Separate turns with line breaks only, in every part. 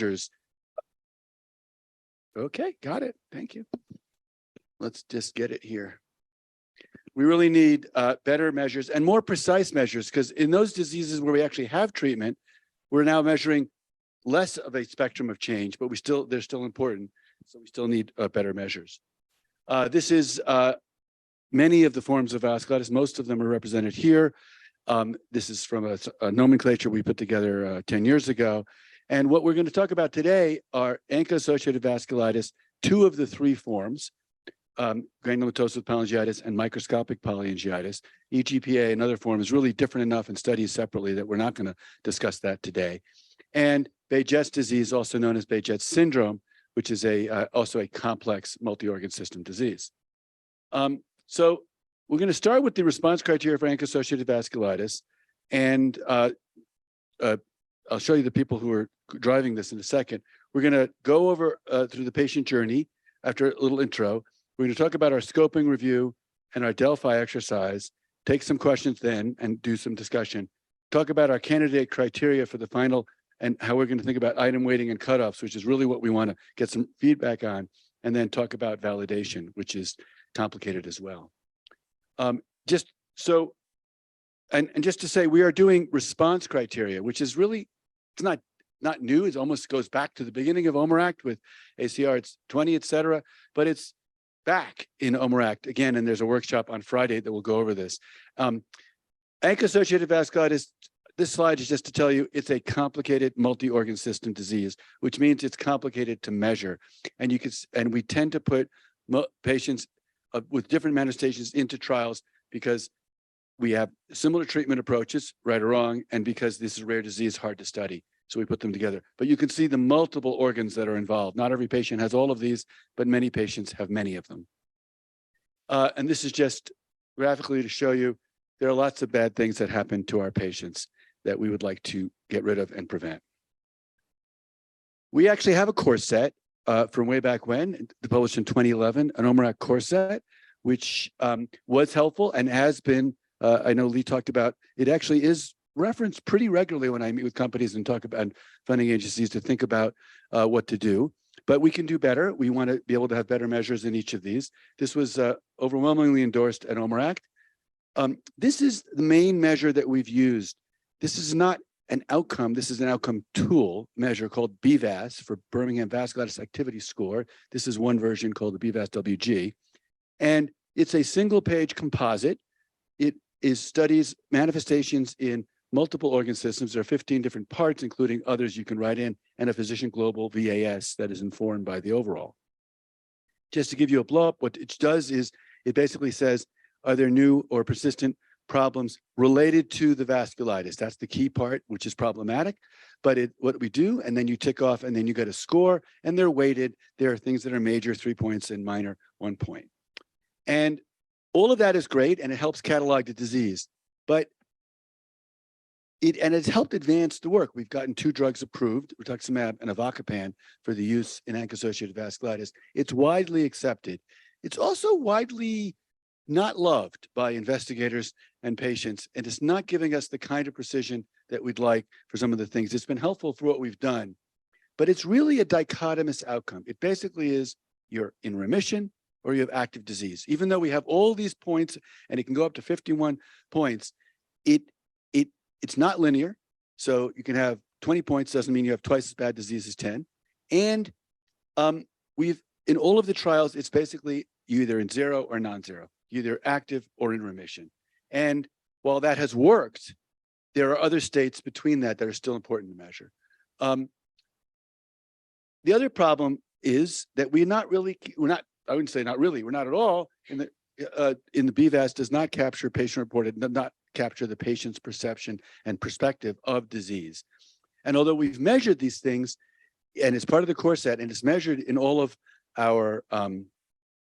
measures. Okay, got it. Thank you. Let's just get it here. We really need better measures and more precise measures, because in those diseases where we actually have treatment, we're now measuring less of a spectrum of change, but they're still important. So we still need better measures. This is many of the forms of vasculitis. Most of them are represented here. This is from a nomenclature we put together 10 years ago. And what we're going to talk about today are ANCA-associated vasculitis, 2 of the 3 forms, granulomatosis with polyangiitis and microscopic polyangiitis. EGPA, another form, is really different enough and studied separately that we're not going to discuss that today. And Behçet's disease, also known as Behçet's syndrome, which is also a complex multi-organ system disease. So we're going to start with the response criteria for ANCA-associated vasculitis. And I'll show you the people who are driving this in a second. We're going to go over through the patient journey after a little intro. We're going to talk about our scoping review and our Delphi exercise, take some questions then and do some discussion. Talk about our candidate criteria for the final and how we're going to think about item weighting and cutoffs, which is really what we want to get some feedback on, and then talk about validation, which is complicated as well. Just so, and just to say, we are doing response criteria, which is really, it's not new. It almost goes back to the beginning of OMERACT with ACR, it's 20, et cetera, but it's back in OMERACT again, and there's a workshop on Friday that will go over this. ANCA-associated vasculitis, this slide is just to tell you it's a complicated multi-organ system disease, which means it's complicated to measure. And we tend to put patients with different manifestations into trials because we have similar treatment approaches, right or wrong, and because this is a rare disease, hard to study. So we put them together. But you can see the multiple organs that are involved. Not every patient has all of these, but many patients have many of them. And this is just graphically to show you there are lots of bad things that happen to our patients that we would like to get rid of and prevent. We actually have a course set from way back when, published in 2011, an OMERACT course set, which was helpful and has been, I know Lee talked about, it actually is referenced pretty regularly when I meet with companies and talk about funding agencies to think about what to do. But we can do better. We want to be able to have better measures in each of these. This was overwhelmingly endorsed at OMERACT. This is the main measure that we've used. This is not an outcome. This is an outcome tool measure called BVAS, for Birmingham Vasculitis Activity Score. This is one version called the BVAS-WG. And it's a single-page composite. It studies manifestations in multiple organ systems. There are 15 different parts, including others you can write in, and a physician global VAS that is informed by the overall. Just to give you a blow up, what it does is it basically says, are there new or persistent problems related to the vasculitis? That's the key part, which is problematic. But what we do, and then you tick off, and then you get a score, and they're weighted. There are things that are major, 3 points, and minor, 1 point. And all of that is great, and it helps catalog the disease. But it's helped advance the work. We've gotten 2 drugs approved, rituximab and avacopan, for the use in ANCA-associated vasculitis. It's widely accepted. It's also widely not loved by investigators and patients, and it's not giving us the kind of precision that we'd like for some of the things. It's been helpful for what we've done, but it's really a dichotomous outcome. It basically is you're in remission or you have active disease. Even though we have all these points, and it can go up to 51 points, it's not linear. So you can have 20 points, doesn't mean you have twice as bad disease as 10. And in all of the trials, it's basically you either in 0 or non-zero, either active or in remission. And while that has worked, there are other states between that are still important to measure. The other problem is that I wouldn't say not really, we're not at all in the BVAS does not capture patient-reported, not capture the patient's perception and perspective of disease. And although we've measured these things, and it's part of the course set, and it's measured in all of our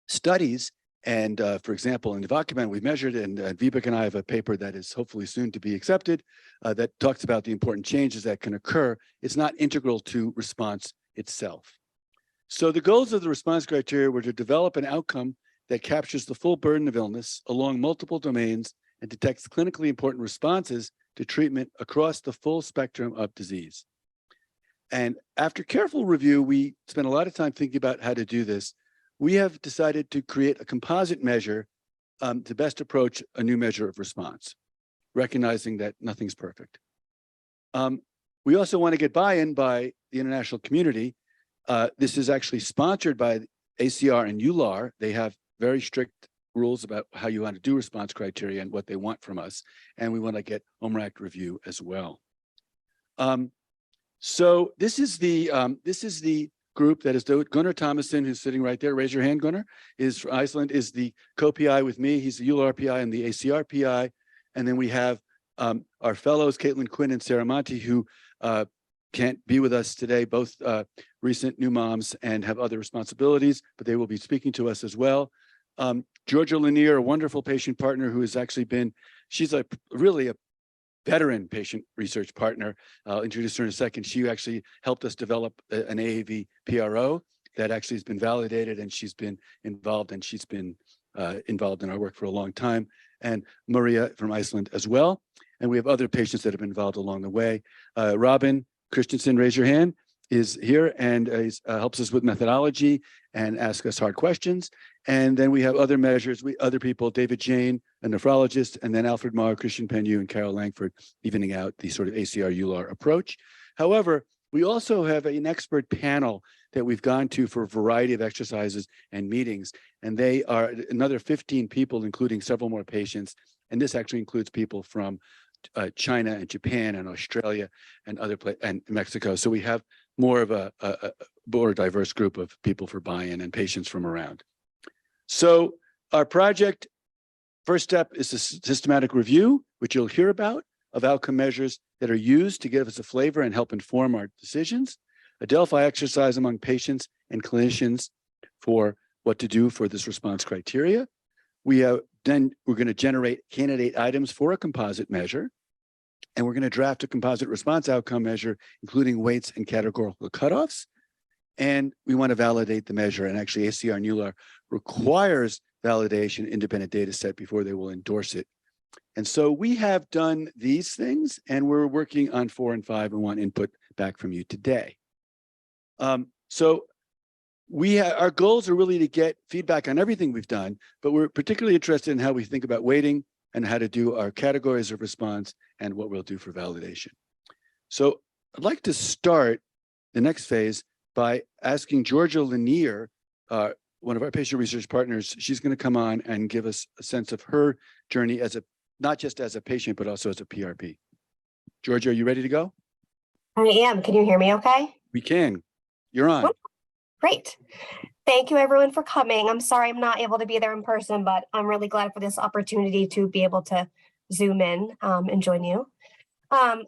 studies, and for example, in the avacopan, we've measured, and Vibeke and I have a paper that is hopefully soon to be accepted that talks about the important changes that can occur. It's not integral to response itself. So the goals of the response criteria were to develop an outcome that captures the full burden of illness along multiple domains and detects clinically important responses to treatment across the full spectrum of disease. And after careful review, we spent a lot of time thinking about how to do this. We have decided to create a composite measure to best approach a new measure of response, recognizing that nothing's perfect. We also want to get buy-in by the international community. This is actually sponsored by ACR and EULAR. They have very strict rules about how you want to do response criteria and what they want from us. And we want to get OMRAC review as well. So this is the group that is Gunnar Thomason, who's sitting right there. Raise your hand, Gunnar. Is from Iceland, is the co-PI with me. He's the EULAR PI and the ACR PI. And then we have our fellows, Caitlin Quinn and Sarah Monti, who can't be with us today, both recent new moms and have other responsibilities, but they will be speaking to us as well. Georgia Lanier, a wonderful patient partner who has actually been, she's really a veteran patient research partner. I'll introduce her in a second. She actually helped us develop an AAV PRO that actually has been validated, and she's been involved, and she's been involved in our work for a long time. And Maria from Iceland as well. And we have other patients that have been involved along the way. Robin Christensen, raise your hand, is here and helps us with methodology and asks us hard questions. And then we have other measures, other people, David Jane, a nephrologist, and then Alfred Marr, Christian Penyu, and Carol Langford, evening out the sort of ACR EULAR approach. However, we also have an expert panel that we've gone to for a variety of exercises and meetings. And they are another 15 people, including several more patients. And this actually includes people from China and Japan and Australia and other places and Mexico. So we have more of a more diverse group of people for buy-in and patients from around. So our project, first step is a systematic review, which you'll hear about, of outcome measures that are used to give us a flavor and help inform our decisions. A Delphi exercise among patients and clinicians for what to do for this response criteria. We're going to generate candidate items for a composite measure, and we're going to draft a composite response outcome measure, including weights and categorical cutoffs. And we want to validate the measure. And actually, ACR and EULAR requires validation independent data set before they will endorse it. And so we have done these things, and we're working on 4 and 5 and want input back from you today. So our goals are really to get feedback on everything we've done, but we're particularly interested in how we think about weighting and how to do our categories of response and what we'll do for validation. So I'd like to start the next phase by asking Georgia Lanier, one of our patient research partners. She's going to come on and give us a sense of her journey as not just as a patient, but also as a PRP. Georgia, are you ready to go?
I am. Can you hear me okay?
We can. You're on.
Great. Thank you everyone for coming. I'm sorry I'm not able to be there in person, but I'm really glad for this opportunity to be able to Zoom in and join you.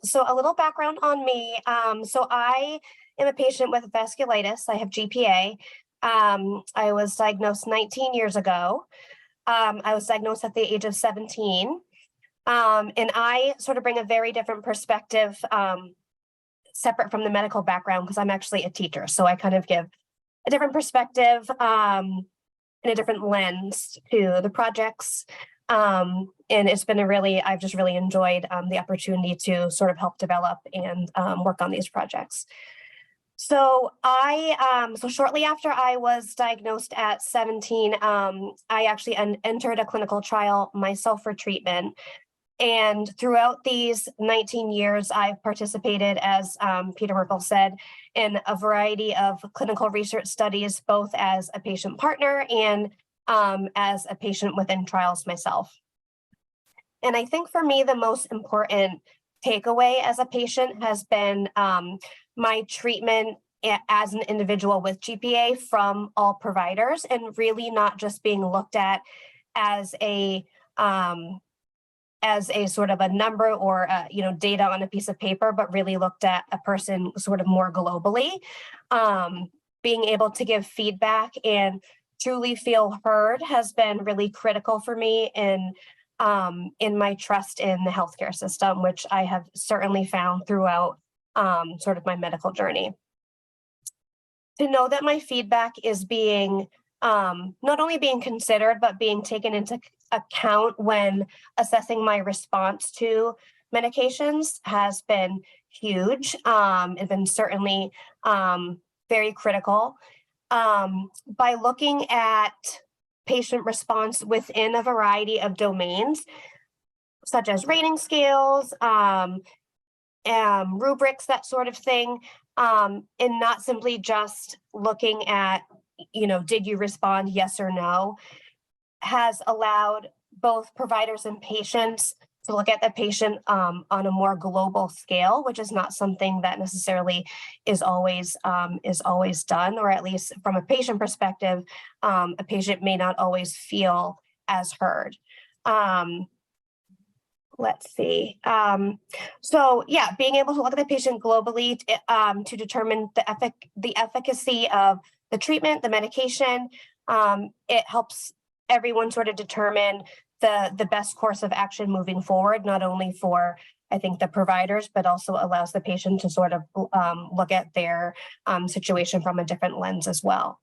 So a little background on me. So I am a patient with vasculitis. I have GPA. I was diagnosed 19 years ago. I was diagnosed at the age of 17. And I sort of bring a very different perspective, separate from the medical background, because I'm actually a teacher. So I kind of give a different perspective and a different lens to the projects. And it's been I've just really enjoyed the opportunity to sort of help develop and work on these projects. So so shortly after I was diagnosed at 17, I actually entered a clinical trial myself for treatment. And throughout these 19 years, I've participated, as Peter Merkel said, in a variety of clinical research studies, both as a patient partner and as a patient within trials myself. And I think for me, the most important takeaway as a patient has been my treatment as an individual with GPA from all providers, and really not just being looked at as a sort of a number or data on a piece of paper, but really looked at a person sort of more globally. Being able to give feedback and truly feel heard has been really critical for me in my trust in the healthcare system, which I have certainly found throughout sort of my medical journey. To know that my feedback is being not only being considered, but being taken into account when assessing my response to medications has been huge. It's been certainly very critical. By looking at patient response within a variety of domains, such as rating scales, rubrics, that sort of thing, and not simply just looking at, did you respond, yes or no, has allowed both providers and patients to look at the patient on a more global scale, which is not something that necessarily is always done, or at least from a patient perspective, a patient may not always feel as heard. Let's see. So yeah, being able to look at the patient globally to determine the efficacy of the treatment, the medication, it helps everyone sort of determine the best course of action moving forward, not only for, I think, the providers, but also allows the patient to sort of look at their situation from a different lens as well.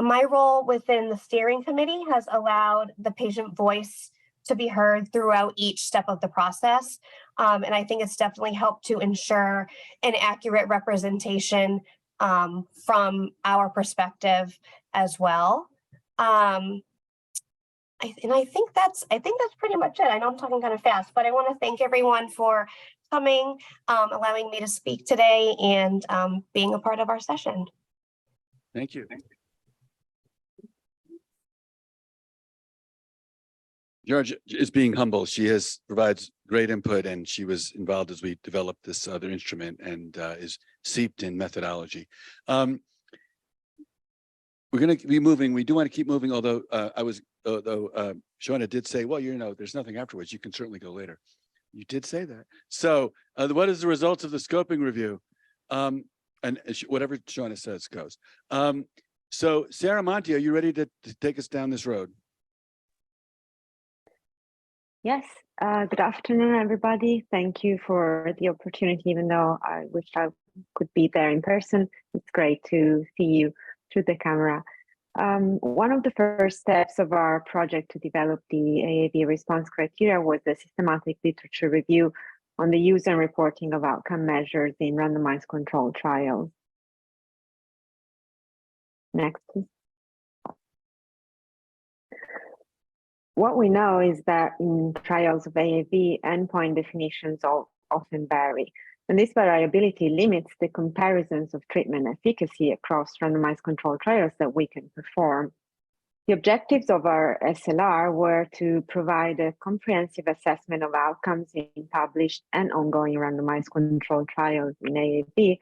My role within the steering committee has allowed the patient voice to be heard throughout each step of the process. And I think it's definitely helped to ensure an accurate representation from our perspective as well. And I think that's pretty much it. I know I'm talking kind of fast, but I want to thank everyone for coming, allowing me to speak today, and being a part of our session.
Thank you. George is being humble. She provides great input, and she was involved as we developed this other instrument, and is seeped in methodology. We're going to be moving. We do want to keep moving, although Shauna did say, well, there's nothing afterwards. You can certainly go later. You did say that. So what is the results of the scoping review? And whatever Shauna says goes. So Sarah Monti, are you ready to take us down this road?
Yes, good afternoon, everybody. Thank you for the opportunity, even though I wish I could be there in person. It's great to see you through the camera. One of the first steps of our project to develop the AAV response criteria was the systematic literature review on the use and reporting of outcome measures in randomized controlled trials. Next, please. What we know is that in trials of AAV, endpoint definitions often vary, and this variability limits the comparisons of treatment efficacy across randomized controlled trials that we can perform. The objectives of our SLR were to provide a comprehensive assessment of outcomes in published and ongoing randomized controlled trials in AAV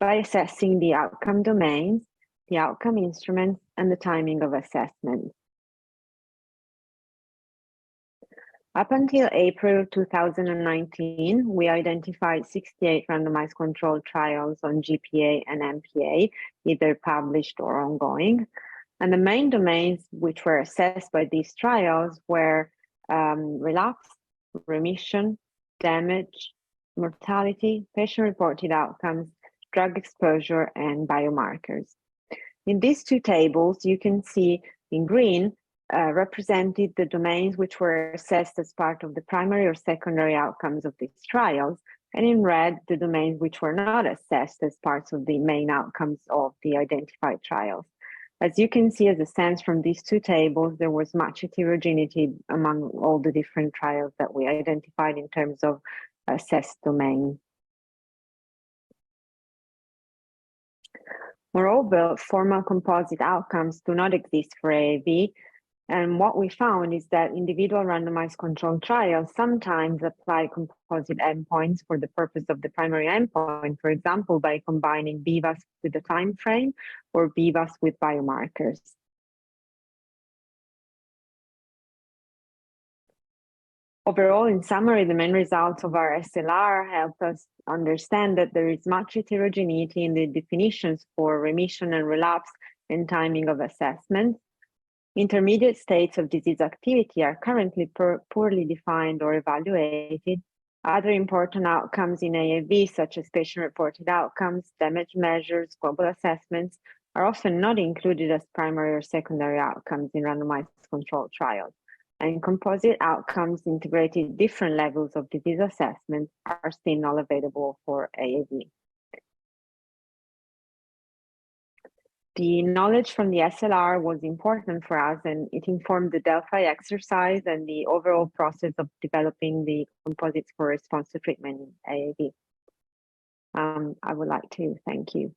by assessing the outcome domains, the outcome instruments, and the timing of assessment. Up until April 2019, we identified 68 randomized controlled trials on GPA and MPA, either published or ongoing. And the main domains which were assessed by these trials were relapse, remission, damage, mortality, patient-reported outcomes, drug exposure, and biomarkers. In these two tables, you can see in green represented the domains which were assessed as part of the primary or secondary outcomes of these trials, and in red, the domains which were not assessed as parts of the main outcomes of the identified trials. As you can see, as a sense from these two tables, there was much heterogeneity among all the different trials that we identified in terms of assessed domain. Moreover, formal composite outcomes do not exist for AAV. And what we found is that individual randomized controlled trials sometimes apply composite endpoints for the purpose of the primary endpoint, for example, by combining BVAS with the time frame or BVAS with biomarkers. Overall, in summary, the main results of our SLR help us understand that there is much heterogeneity in the definitions for remission and relapse and timing of assessment. Intermediate states of disease activity are currently poorly defined or evaluated. Other important outcomes in AAV, such as patient-reported outcomes, damage measures, global assessments, are often not included as primary or secondary outcomes in randomized controlled trials. and composite outcomes integrating different levels of disease assessment are still not available for AAV. The knowledge from the SLR was important for us, and it informed the Delphi exercise and the overall process of developing the composite score response to treatment in AAV. I would like to thank you.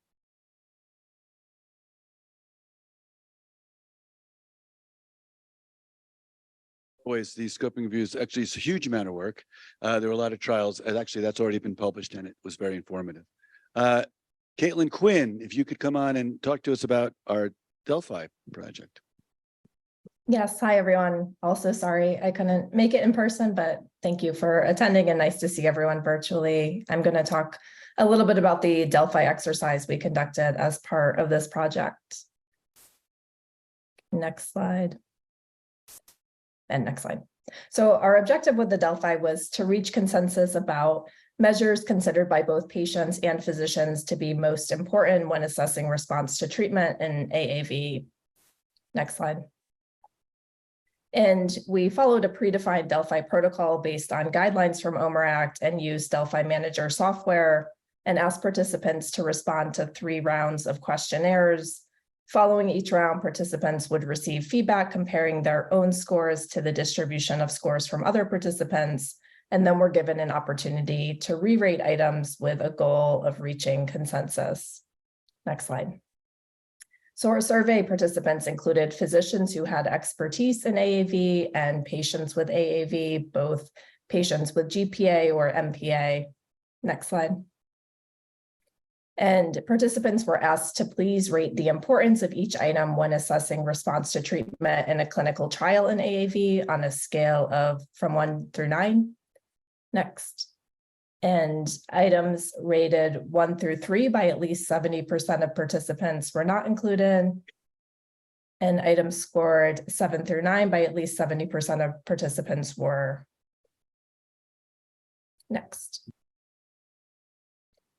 Boys, these scoping reviews, actually, it's a huge amount of work. There were a lot of trials, and actually that's already been published and it was very informative. Caitlin Quinn, if you could come on and talk to us about our Delphi project.
Yes, hi everyone. Also sorry I couldn't make it in person, but thank you for attending and nice to see everyone virtually. I'm going to talk a little bit about the Delphi exercise we conducted as part of this project. Next slide. And next slide. So our objective with the Delphi was to reach consensus about measures considered by both patients and physicians to be most important when assessing response to treatment in AAV. Next slide. And we followed a predefined Delphi protocol based on guidelines from OMERACT and used Delphi Manager software and asked participants to respond to 3 rounds of questionnaires. Following each round, participants would receive feedback comparing their own scores to the distribution of scores from other participants, and then were given an opportunity to re-rate items with a goal of reaching consensus. Next slide. So our survey participants included physicians who had expertise in AAV and patients with AAV, both patients with GPA or MPA. Next slide. And participants were asked to please rate the importance of each item when assessing response to treatment in a clinical trial in AAV on a scale of from 1 through 9. Next. And items rated 1 through 3 by at least 70% of participants were not included. And items scored 7 through 9 by at least 70% of participants were. Next.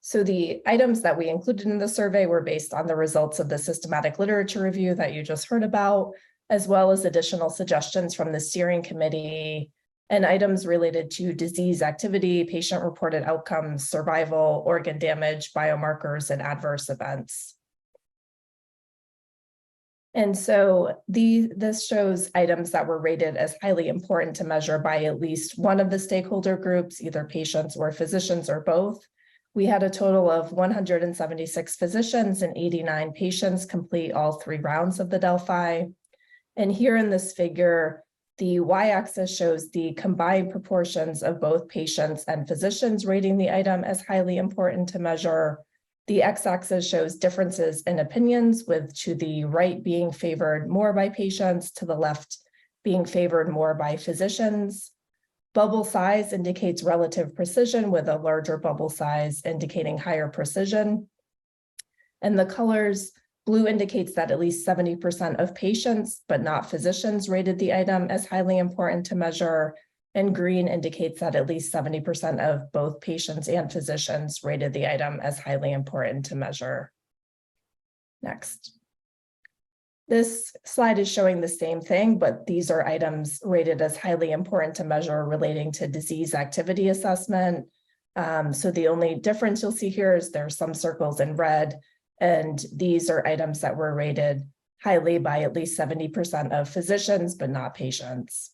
So the items that we included in the survey were based on the results of the systematic literature review that you just heard about, as well as additional suggestions from the steering committee and items related to disease activity, patient-reported outcomes, survival, organ damage, biomarkers, and adverse events. And so this shows items that were rated as highly important to measure by at least one of the stakeholder groups, either patients or physicians or both. We had a total of 176 physicians and 89 patients complete all 3 rounds of the Delphi. And here in this figure, the y-axis shows the combined proportions of both patients and physicians rating the item as highly important to measure. The x-axis shows differences in opinions, with to the right being favored more by patients, to the left being favored more by physicians. Bubble size indicates relative precision, with a larger bubble size indicating higher precision. And the colors, blue indicates that at least 70% of patients, but not physicians, rated the item as highly important to measure. And green indicates that at least 70% of both patients and physicians rated the item as highly important to measure. Next. This slide is showing the same thing, but these are items rated as highly important to measure relating to disease activity assessment. So the only difference you'll see here is there are some circles in red, and these are items that were rated highly by at least 70% of physicians, but not patients.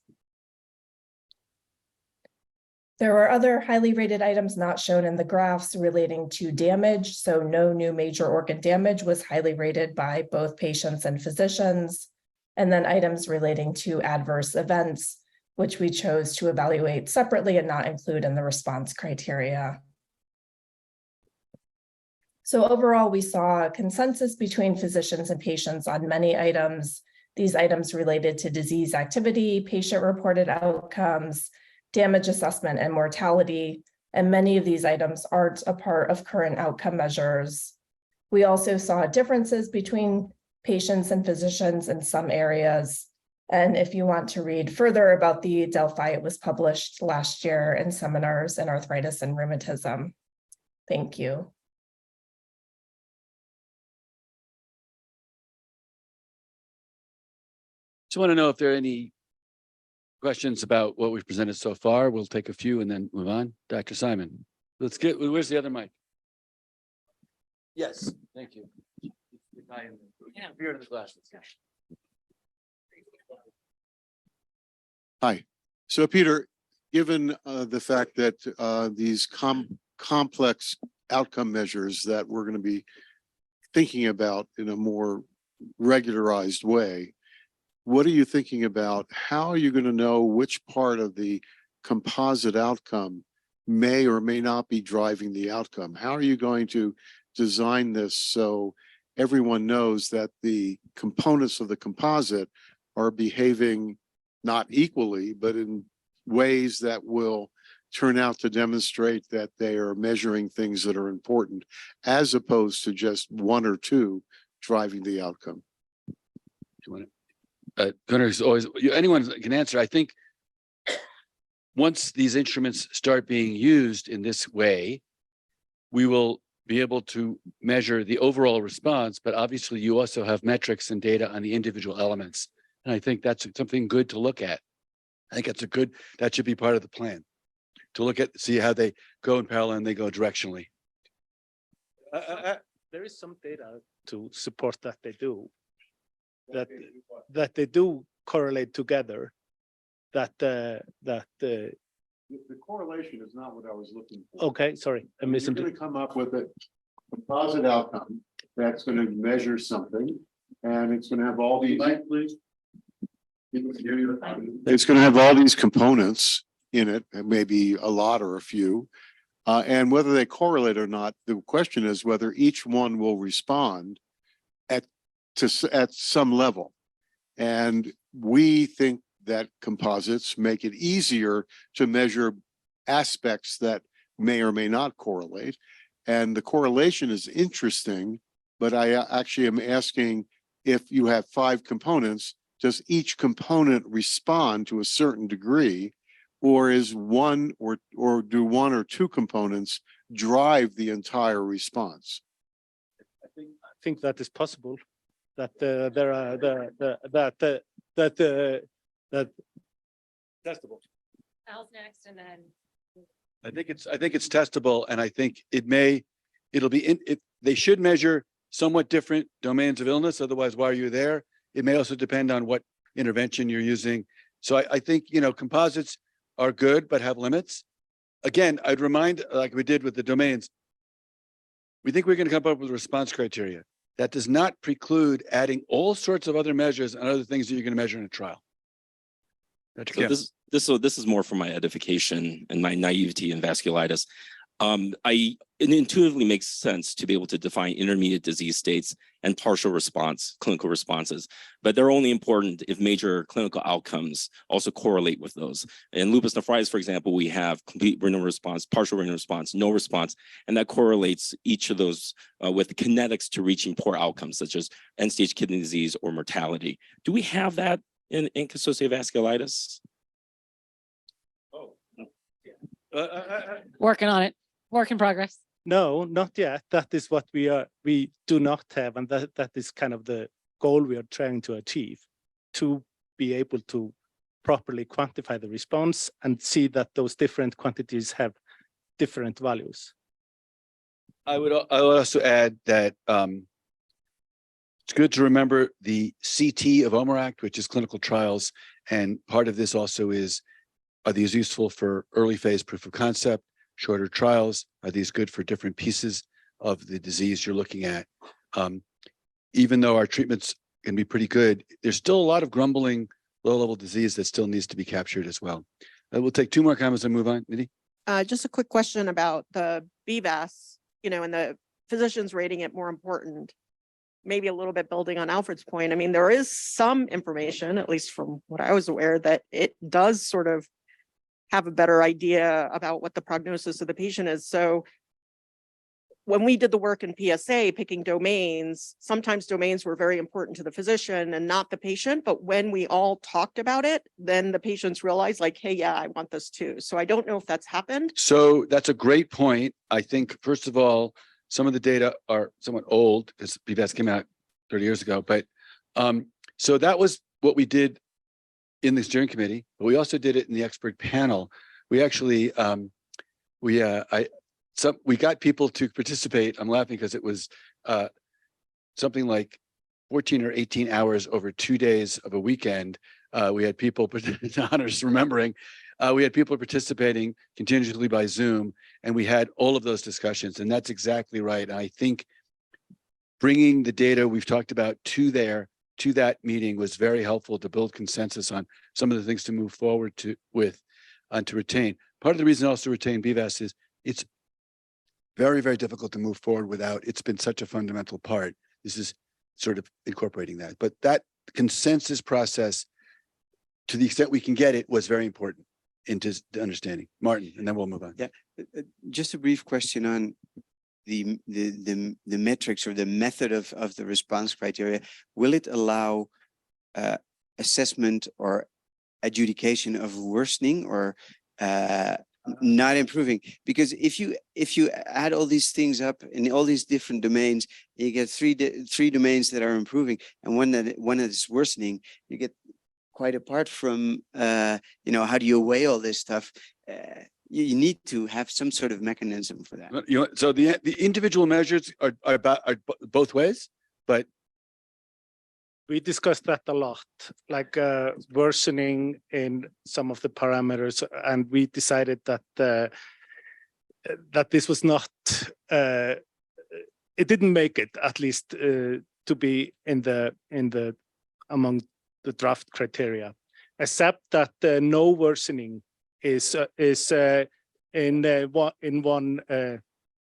There were other highly rated items not shown in the graphs relating to damage. So no new major organ damage was highly rated by both patients and physicians. And then items relating to adverse events, which we chose to evaluate separately and not include in the response criteria. So overall, we saw a consensus between physicians and patients on many items. These items related to disease activity, patient-reported outcomes, damage assessment, and mortality, and many of these items aren't a part of current outcome measures. We also saw differences between patients and physicians in some areas. And if you want to read further about the Delphi, it was published last year in Seminars in Arthritis and Rheumatism. Thank you.
Just want to know if there are any questions about what we've presented so far? We'll take a few and then move on. Dr. Simon, where's the other mic? Yes, thank you. The guy in the beard and the glasses.
Hi. So Peter, given the fact that these complex outcome measures that we're going to be thinking about in a more regularized way, what are you thinking about? How are you going to know which part of the composite outcome may or may not be driving the outcome? How are you going to design this so everyone knows that the components of the composite are behaving not equally, but in ways that will turn out to demonstrate that they are measuring things that are important, as opposed to just one or two driving the outcome?
Do you want to? Gunnar's always, anyone can answer. I think once these instruments start being used in this way, we will be able to measure the overall response, but obviously you also have metrics and data on the individual elements. And I think that's something good to look at. I think that should be part of the plan, to look at, see how they go in parallel and they go directionally.
There is some data to support that they do, that they do correlate together. The
correlation is not what I was looking for.
Okay, sorry, I
You're
missed
going to come up with a composite outcome that's going to measure something, and it's going to have all these. Please. It's going to have all these components in it, and maybe a lot or a few, and whether they correlate or not. The question is whether each one will respond at some level, and we think that composites make it easier to measure aspects that may or may not correlate. And the correlation is interesting, but I actually am asking, if you have 5 components, does each component respond to a certain degree, or is one or do 1 or 2 components drive the entire response?
I think that is possible. That there are that testable.
Al's next, and then
I think it's testable, and I think they should measure somewhat different domains of illness. Otherwise, why are you there? It may also depend on what intervention you're using. So I think, composites are good, but have limits. Again, I'd remind, like we did with the domains, we think we're going to come up with response criteria. That does not preclude adding all sorts of other measures and other things that you're going to measure in a trial.
So this is more for my edification and my naivety in vasculitis. It intuitively makes sense to be able to define intermediate disease states and partial response, clinical responses, but they're only important if major clinical outcomes also correlate with those. In lupus nephritis, for example, we have complete renal response, partial renal response, no response, and that correlates each of those with the kinetics to reaching poor outcomes, such as end-stage kidney disease or mortality. Do we have that in ANCA-associated vasculitis?
working on it. Work in progress.
No, not yet. That is what we do not have, and that is kind of the goal we are trying to achieve, to be able to properly quantify the response and see that those different quantities have different values.
I would also add that it's good to remember the CT of OMERACT, which is clinical trials, and part of this also is, are these useful for early phase proof of concept? Shorter trials, are these good for different pieces of the disease you're looking at? Even though our treatments can be pretty good, there's still a lot of grumbling low-level disease that still needs to be captured as well. We'll take 2 more comments and move on. Nidhi?
Just a quick question about the BVAS, and the physicians rating it more important. Maybe a little bit building on Alfred's point. I mean, there is some information, at least from what I was aware, that it does sort of have a better idea about what the prognosis of the patient is. So when we did the work in PSA, picking domains, sometimes domains were very important to the physician and not the patient. But when we all talked about it, then the patients realized like, hey, yeah, I want this too. So I don't know if that's happened.
So that's a great point. I think, first of all, some of the data are somewhat old because BVAS came out 30 years ago. But so that was what we did in the steering committee, but we also did it in the expert panel. We actually, we got people to participate. I'm laughing because it was something like 14 or 18 hours over 2 days of a weekend. We had people, honors remembering, we had people participating continuously by Zoom, and we had all of those discussions, and that's exactly right. And I think bringing the data we've talked about to that meeting was very helpful to build consensus on some of the things to move forward with and to retain. Part of the reason also to retain BVAS is it's very, very difficult to move forward without. It's been such a fundamental part. This is sort of incorporating that. But that consensus process, to the extent we can get it, was very important into the understanding. Martin, and then we'll move on.
Yeah, just a brief question on the metrics or the method of the response criteria. Will it allow assessment or adjudication of worsening or not improving? Because if you add all these things up in all these different domains, you get three domains that are improving and one that is worsening. You get quite apart from you know, how do you weigh all this stuff? You need to have some sort of mechanism for that.
You know, so the individual measures are both ways, but
We discussed that a lot, like worsening in some of the parameters, and we decided that that this was not. It didn't make it, at least, to be in the among the draft criteria, except that no worsening is in one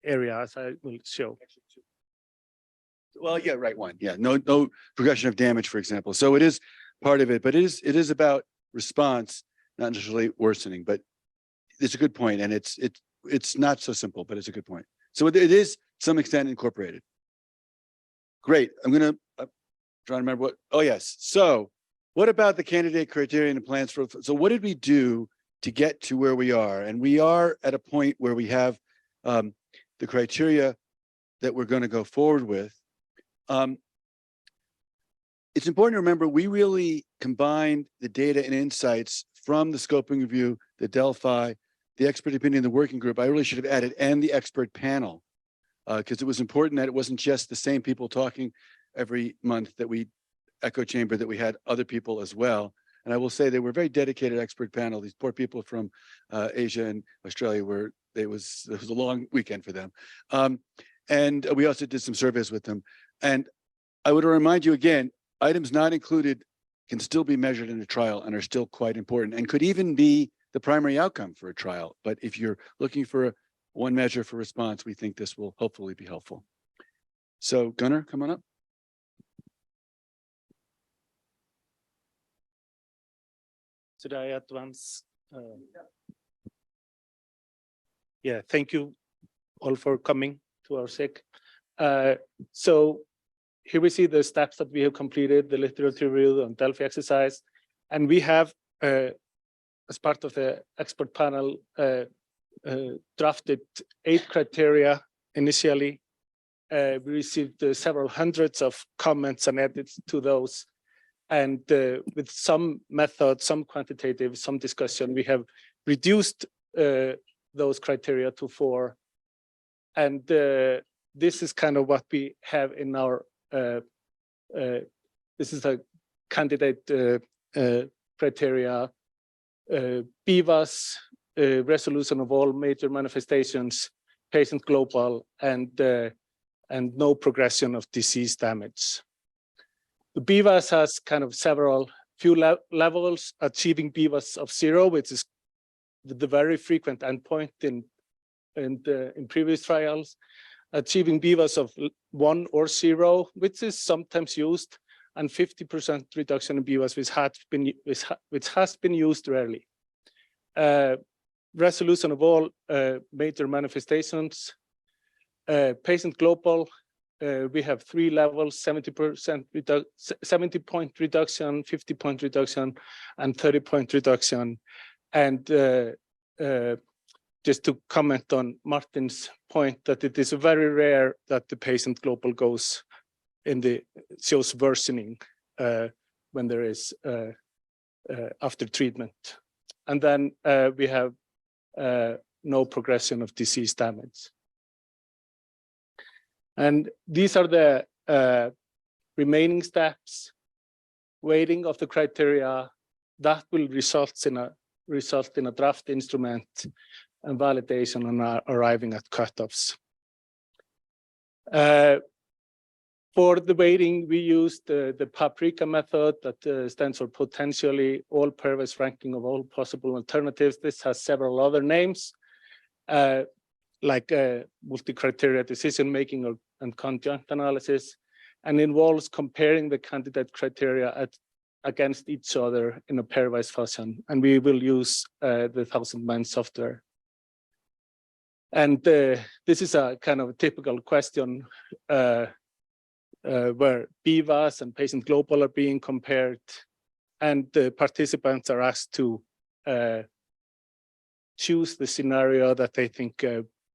area, as I will show.
well, yeah, right one. Yeah, no progression of damage, for example. So it is part of it, but it is about response, not necessarily worsening. But it's a good point, and it's not so simple, but it's a good point. So it is to some extent incorporated. Great. I'm gonna try to remember what. Oh yes. So what about the candidate criteria and plans for? So what did we do to get to where we are? And we are at a point where we have the criteria that we're going to go forward with. It's important to remember we really combined the data and insights from the scoping review, the Delphi, the expert opinion, the working group. I really should have added, and the expert panel, because it was important that it wasn't just the same people talking every month that we echo chamber, that we had other people as well. And I will say they were a very dedicated expert panel. These poor people from Asia and Australia it was a long weekend for them. And we also did some surveys with them. And I would remind you again, items not included can still be measured in a trial and are still quite important and could even be the primary outcome for a trial. But if you're looking for one measure for response, we think this will hopefully be helpful. So Gunnar, come on up.
Should I advance? Yeah, thank you all for coming to our SIG. So here we see the steps that we have completed, the literature review and Delphi exercise. And we have, as part of the expert panel, drafted 8 criteria initially. We received several hundreds of comments and edits to those. And with some methods, some quantitative, some discussion, we have reduced those criteria to 4. And this is kind of what we have in our, this is a candidate criteria, BVAS, resolution of all major manifestations, patient global, and no progression of disease damage. The BVAS has kind of few levels, achieving BVAS of 0, which is the very frequent endpoint in previous trials, achieving BVAS of 1 or 0, which is sometimes used, and 50% reduction in BVAS, which has been used rarely. Resolution of all major manifestations, patient global. We have 3 levels: 70% 70-point reduction, 50-point reduction, and 30-point reduction. And just to comment on Martin's point, that it is very rare that the patient global shows worsening when there is after treatment. And then we have no progression of disease damage. And these are the remaining steps, weighting of the criteria that will result in a draft instrument and validation and arriving at cutoffs. For the weighting, we used the paprika method that stands for potentially all pairwise ranking of all possible alternatives. This has several other names, like multi-criteria decision-making and conjunct analysis, and involves comparing the candidate criteria against each other in a pairwise fashion. And we will use the 1000-man software. And this is a kind of a typical question where BVAS and patient global are being compared, and the participants are asked to choose the scenario that they think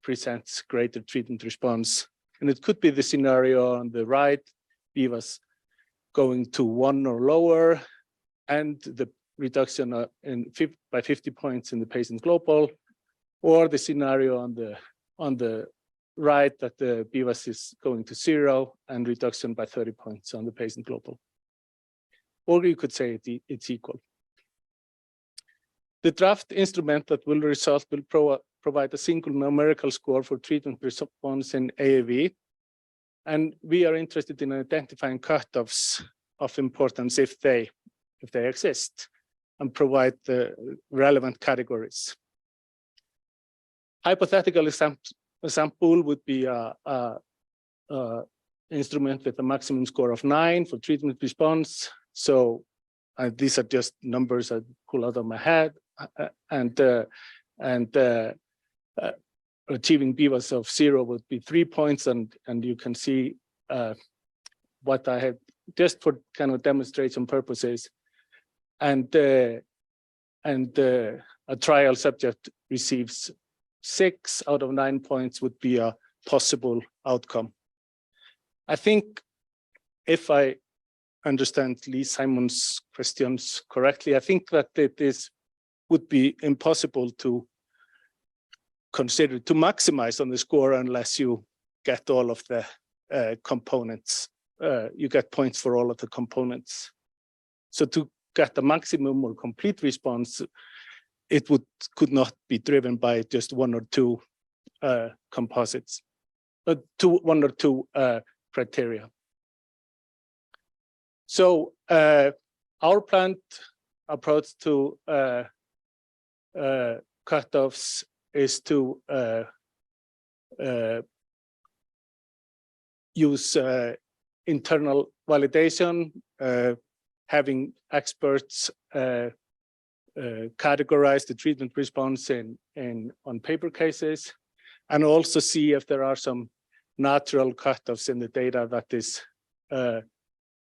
presents greater treatment response. And it could be the scenario on the right, BVAS going to 1 or lower, and the reduction by 50 points in the patient global, or the scenario on the right that the BVAS is going to 0 and reduction by 30 points on the patient global. Or you could say it's equal. The draft instrument that will result will provide a single numerical score for treatment response in AAV. And we are interested in identifying cutoffs of importance if they exist, and provide the relevant categories. Hypothetical example would be a instrument with a maximum score of 9 for treatment response. So these are just numbers I pull out of my head, and achieving BVAS of 0 would be 3 points, and you can see what I have just for kind of demonstration purposes. And a trial subject receives 6 out of 9 points would be a possible outcome. I think if I understand Lee Simon's questions correctly, I think that it would be impossible to consider to maximize on the score unless you get all of the components. You get points for all of the components. So to get the maximum or complete response, it could not be driven by just 1 or 2 composites, but 1 or 2 criteria. So our planned approach to cutoffs is to use internal validation, having experts categorize the treatment response on paper cases, and also see if there are some natural cutoffs in the data that is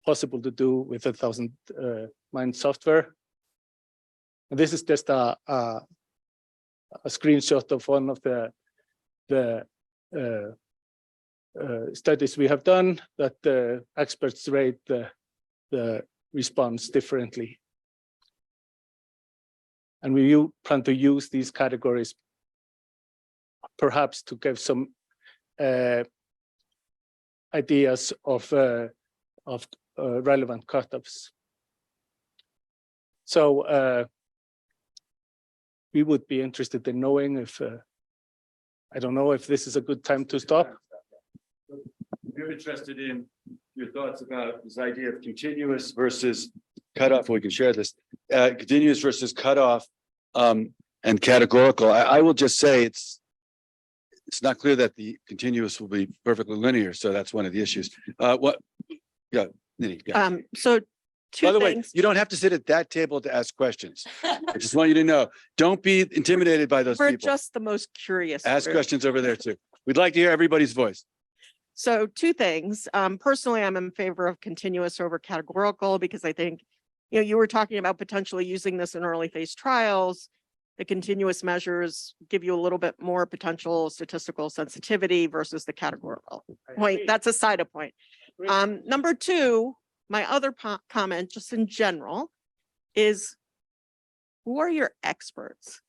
possible to do with a 1000-man software. And this is just a screenshot of one of the studies we have done that the experts rate the response differently. And we plan to use these categories perhaps to give some ideas of relevant cutoffs. So we would be interested in knowing if, I don't know if this is a good time to stop.
We're interested in your thoughts about this idea of continuous versus cutoff. We can share this. Continuous versus cutoff and categorical. I will just say it's not clear that the continuous will be perfectly linear. So that's one of the issues. Yeah, Nidhi, yeah.
So two
By the way,
things.
you don't have to sit at that table to ask questions. I just want you to know, don't be intimidated by those
We're
people.
just the most curious.
Ask
group.
questions over there too. We'd like to hear everybody's voice.
So two things. Personally, I'm in favor of continuous over categorical because I think, you were talking about potentially using this in early phase trials. The continuous measures give you a little bit more potential statistical sensitivity versus the categorical point. That's a side point. Number two, my other comment, just in general, is who are your experts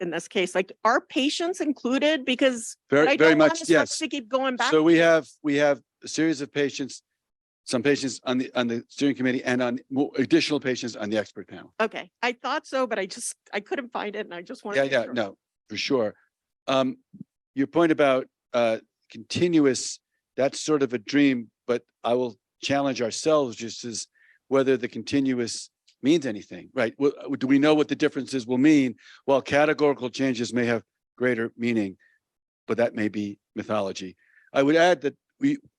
in this case? Like, are patients included? Because I
Very
don't want
much,
us
yes.
to keep going back.
So we have a series of patients, some patients on the steering committee and on additional patients on the expert panel.
Okay, I thought so, but I couldn't find it and I just wanted.
Yeah, no, for sure. Your point about continuous, that's sort of a dream, but I will challenge ourselves just as whether the continuous means anything, right? Do we know what the differences will mean? While categorical changes may have greater meaning, but that may be mythology. I would add that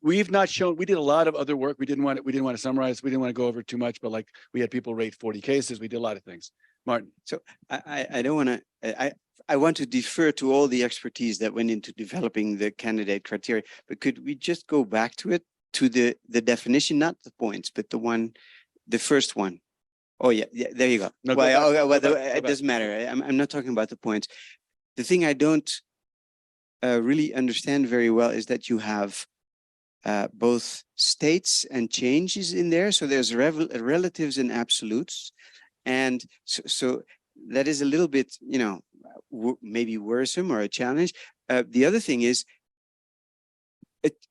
we've not shown, we did a lot of other work. We didn't want to summarize, we didn't want to go over too much, but like we had people rate 40 cases. We did a lot of things. Martin.
So I don't want to, I want to defer to all the expertise that went into developing the candidate criteria, but could we just go back to it, to the definition, not the points, but the first one. Oh yeah, there you go.
No,
it doesn't matter. I'm not talking about the points. The thing I don't really understand very well is that you have both states and changes in there. So there's relatives and absolutes. And so that is a little bit, you know, maybe worrisome or a challenge. The other thing is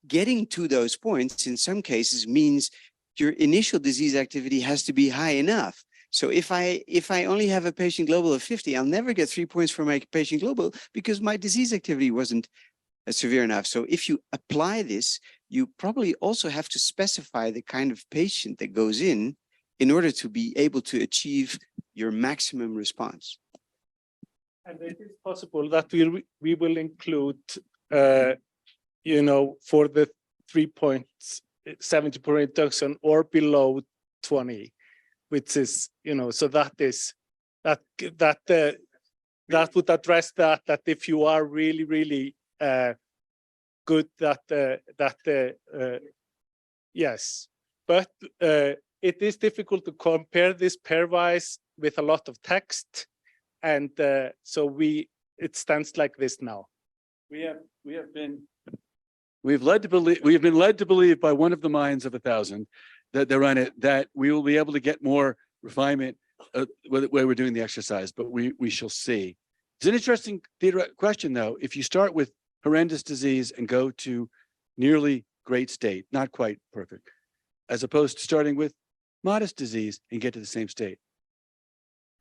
getting to those points in some cases means your initial disease activity has to be high enough. So if I only have a patient global of 50, I'll never get 3 points for my patient global because my disease activity wasn't severe enough. So if you apply this, you probably also have to specify the kind of patient that goes in order to be able to achieve your maximum response.
And it is possible that we will include, you know, for the 3 points, 70% reduction or below 20, which is, you know, so that would address that if you are really good, yes, but it is difficult to compare this pairwise with a lot of text, and so it stands like this now. We've been led to believe by one of the minds of 1,000 that they run it, that we will be able to get more refinement where we're doing the exercise, but we shall see. It's an interesting question though. If you start with horrendous disease and go to nearly great state, not quite perfect, as opposed to starting with modest disease and get to the same state,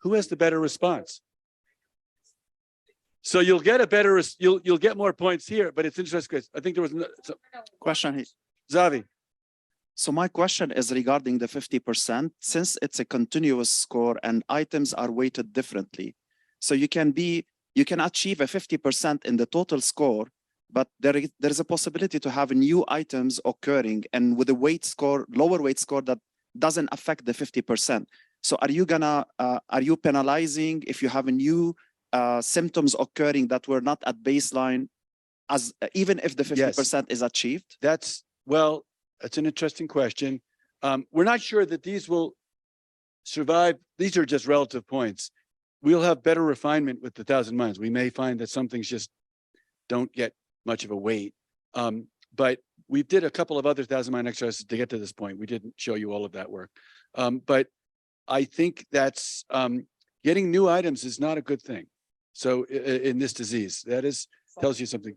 who has the better response? So you'll get a better, you'll get more points here, but it's interesting. I think there was
question.
Zavi.
So my question is regarding the 50%, since it's a continuous score and items are weighted differently. So you can achieve a 50% in the total score, but there is a possibility to have new items occurring and with a weight score, lower weight score that doesn't affect the 50%. So are you penalizing if you have a new symptoms occurring that were not at baseline, as even if the 50% is achieved?
That's an interesting question. We're not sure that these will survive. These are just relative points. We'll have better refinement with the 1,000 minds. We may find that some things just don't get much of a weight. But we did a couple of other 1,000 mind exercises to get to this point. We didn't show you all of that work. But I think that's getting new items is not a good thing. So in this disease, that is tells you something.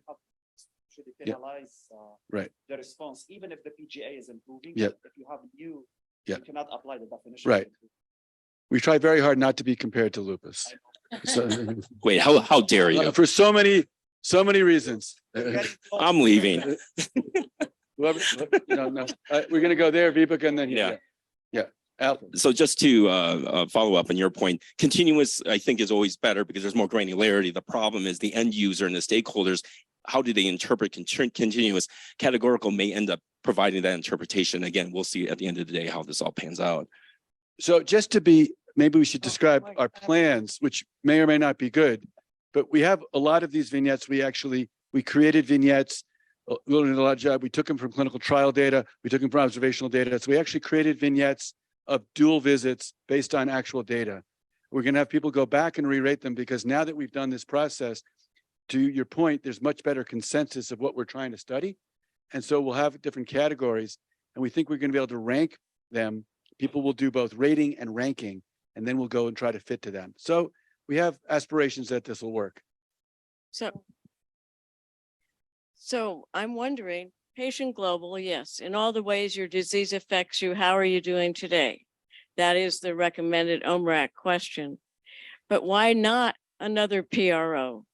Should you penalize
right.
the response, even if the PGA is improving?
Yeah.
If you have new,
yeah.
you cannot apply the definition.
Right. We try very hard not to be compared to lupus. So,
wait, how dare you?
For so many reasons.
I'm leaving.
Whoever, no. We're going to go there, Vibeke, and then yeah. Alfred.
So just to follow up on your point, continuous, I think, is always better because there's more granularity. The problem is the end user and the stakeholders, how do they interpret continuous? Categorical may end up providing that interpretation. Again, we'll see at the end of the day how this all pans out.
So just to be, maybe we should describe our plans, which may or may not be good, but we have a lot of these vignettes. We created vignettes, really did a lot of job. We took them from clinical trial data. We took them from observational data. So we actually created vignettes of dual visits based on actual data. We're going to have people go back and re-rate them because now that we've done this process, to your point, there's much better consensus of what we're trying to study. And so we'll have different categories and we think we're going to be able to rank them. People will do both rating and ranking. and then we'll go and try to fit to them. So we have aspirations that this will work.
So I'm wondering, patient global, yes, in all the ways your disease affects you, how are you doing today? That is the recommended OMRAC question. But why not another PRO?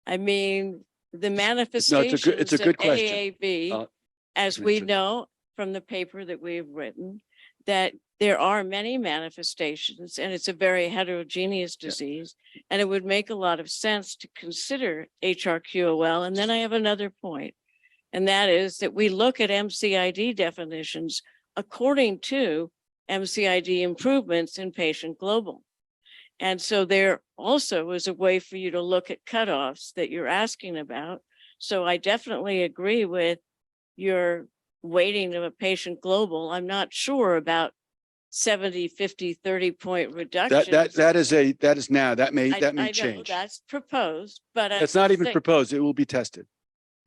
I mean, the manifestations
it's a good
of
question.
AAV, as we know from the paper that we've written, that there are many manifestations and it's a very heterogeneous disease. And it would make a lot of sense to consider HRQOL. And then I have another point, and that is that we look at MCID definitions according to MCID improvements in patient global. And so there also is a way for you to look at cutoffs that you're asking about. So I definitely agree with your weighting of a patient global. I'm not sure about 70, 50, 30 point reduction.
That is now, that may change.
That's proposed, but
It's not even proposed. It will be tested.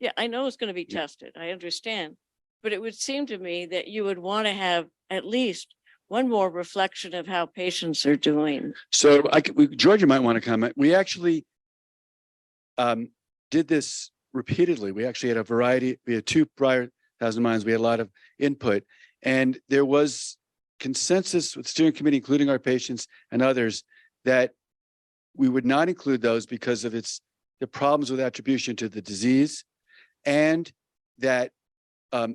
yeah, I know it's going to be tested. I understand. But it would seem to me that you would want to have at least one more reflection of how patients are doing.
So Georgia might want to comment. We actually did this repeatedly. We actually had a variety. We had 2 prior 1,000 minds. We had a lot of input, and there was consensus with the steering committee, including our patients and others, that we would not include those because of the problems with attribution to the disease, and that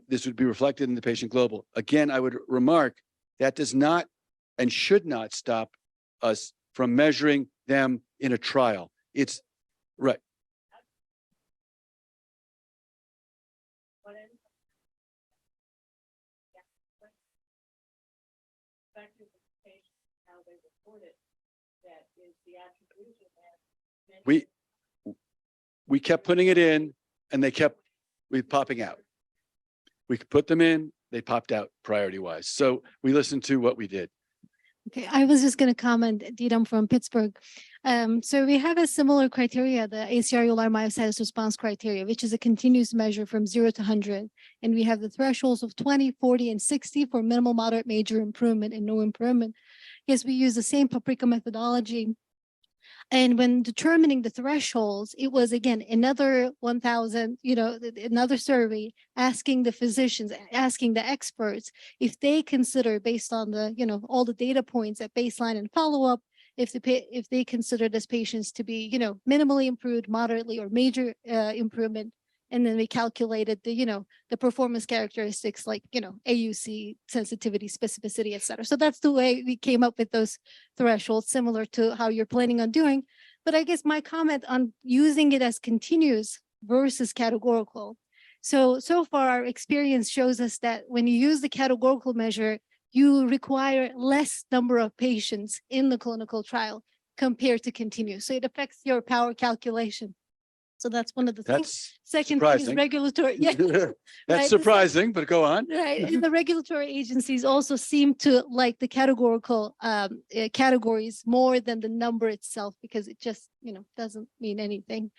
this would be reflected in the patient global. Again, I would remark that does not and should not stop us from measuring them in a trial. It's right. We kept putting it in and they kept popping out. We could put them in, they popped out priority wise. So we listened to what we did.
Okay, I was just going to comment, Dita, I'm from Pittsburgh. So we have a similar criteria, the ACR-ULR myositis response criteria, which is a continuous measure from 0 to 100. And we have the thresholds of 20, 40, and 60 for minimal, moderate, major improvement and no improvement. Yes, we use the same paprika methodology. And when determining the thresholds, it was again another 1,000, another survey asking the physicians, asking the experts if they consider, based on the, all the data points at baseline and follow-up, if they consider this patients to be, minimally improved, moderately, or major improvement. And then we calculated the performance characteristics like, AUC, sensitivity, specificity, et cetera. So that's the way we came up with those thresholds, similar to how you're planning on doing. But I guess my comment on using it as continuous versus categorical. So far our experience shows us that when you use the categorical measure, you require less number of patients in the clinical trial compared to continuous. So it affects your power calculation. So that's one of the things. Second thing is regulatory. Yeah.
That's
right.
surprising, but go on.
Right. And the regulatory agencies also seem to like the categorical categories more than the number itself, because it just, doesn't mean anything.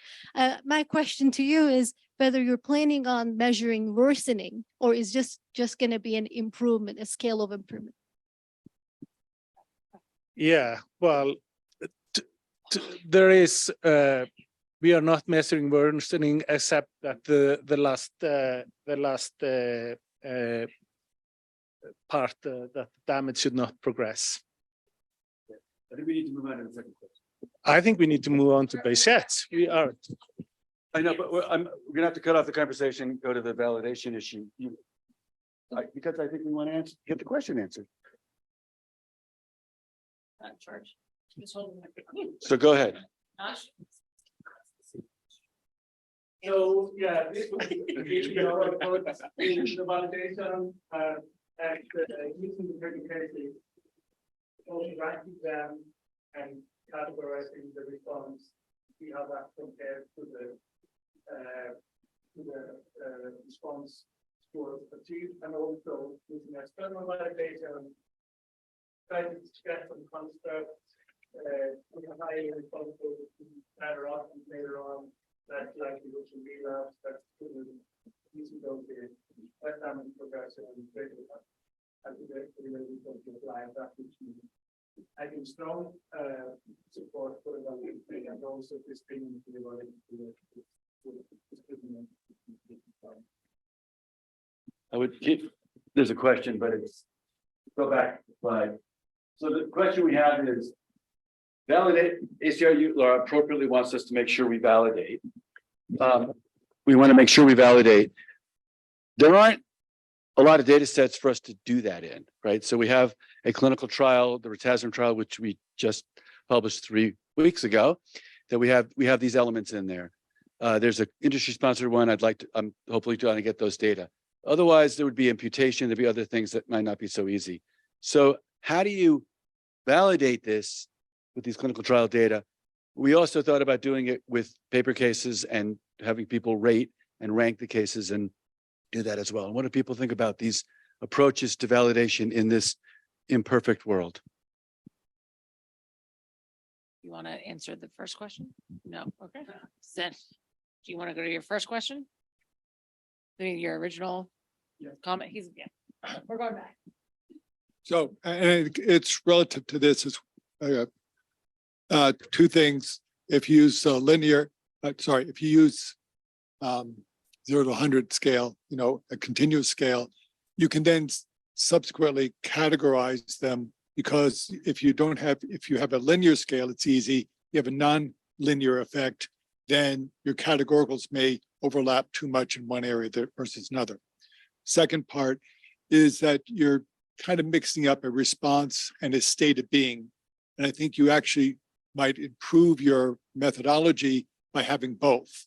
My question to you is whether you're planning on measuring worsening, or is just going to be an improvement, a scale of improvement?
Yeah, well, there is we are not measuring worsening, except that the last part, that damage should not progress.
I think we need to move on to the second question.
I think we need to move on to Behçet. We are.
I know, but we're gonna have to cut off the conversation, go to the validation issue. Because I think we want to get the question answered. So go ahead.
So, yeah, this would be the validation and using the current cases, only ranking them and categorizing the response, see how that compares to the response scores achieved, and also using external validation, try to get some construct, highly responsible better on later on. That's likely which will be that's using those less damage progression and greater. And we going to apply that which I can strong support for the and also this being divided
I would keep, there's a question, but it's, go back to the slide. So the question we have is, validate, ACRU appropriately wants us to make sure we validate. We want to make sure we validate. There aren't a lot of data sets for us to do that in, right? So we have a clinical trial, the Ritazium trial, which we just published 3 weeks ago, that we have these elements in there. There's an industry sponsored one. I'm hopefully trying to get those data. Otherwise, there would be imputation. There'd be other things that might not be so easy. So how do you validate this with these clinical trial data? We also thought about doing it with paper cases and having people rate and rank the cases and do that as well. And what do people think about these approaches to validation in this imperfect world?
You want to answer the first question? No, okay. Then, do you want to go to your first question? Your original comment, we're going back.
So, and it's relative to this is two things. If you use if you use 0 to 100 scale, a continuous scale, you can then subsequently categorize them, because if you have a linear scale, it's easy. You have a non-linear effect, then your categoricals may overlap too much in one area versus another. Second part is that you're kind of mixing up a response and a state of being. And I think you actually might improve your methodology by having both.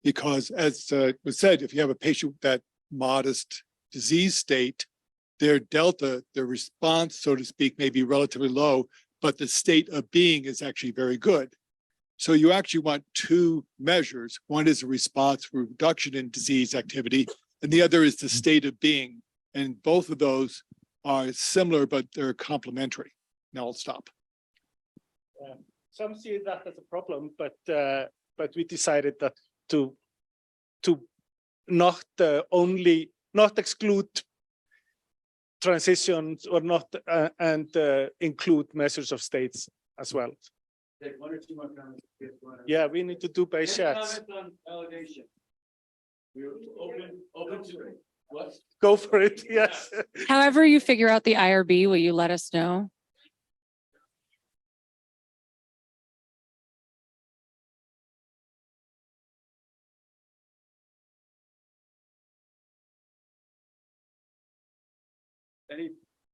Because as was said, if you have a patient with that modest disease state, their delta, their response, so to speak, may be relatively low, but the state of being is actually very good. So you actually want two measures. One is a response for reduction in disease activity, and the other is the state of being. And both of those are similar, but they're complementary. Now I'll stop.
Some see that as a problem, but we decided that to not exclude transitions or not and include measures of states as well.
Take 1 or 2 more comments.
Yeah, we need to do base
Any
chats.
comments on validation? We're open to it. What?
Go for it. Yes.
However you figure out the IRB, will you let us know?
Any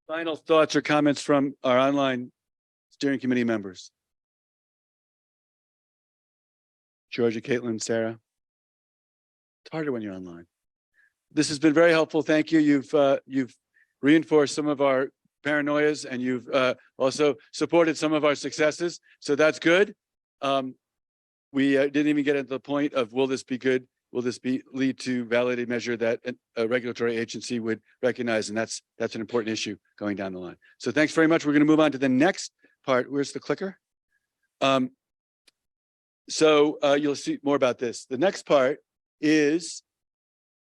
final thoughts or comments from our online steering committee members? Georgia, Caitlin, Sarah. It's harder when you're online. This has been very helpful. Thank you. You've reinforced some of our paranoias, and you've also supported some of our successes. So that's good. We didn't even get into the point of, will this be good? Will this lead to validated measure that a regulatory agency would recognize? And that's an important issue going down the line. So thanks very much. We're going to move on to the next part. Where's the clicker? So you'll see more about this. The next part is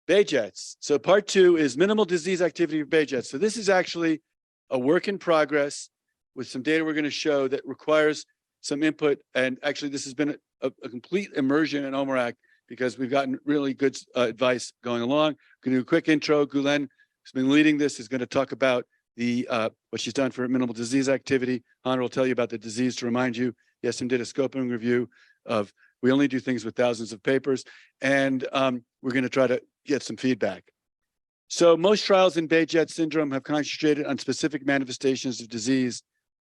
Bay-Jets. So part 2 is minimal disease activity of Bay-Jets. So this is actually a work in progress with some data we're going to show that requires some input. And actually, this has been a complete immersion in OMERACT, because we've gotten really good advice going along. Going to do a quick intro. Gulen, who's been leading this, is going to talk about the what she's done for minimal disease activity. Hunter will tell you about the disease to remind you. Yes, and did a scoping review of, we only do things with thousands of papers, and we're going to try to get some feedback. So most trials in Bay-Jet syndrome have concentrated on specific manifestations of disease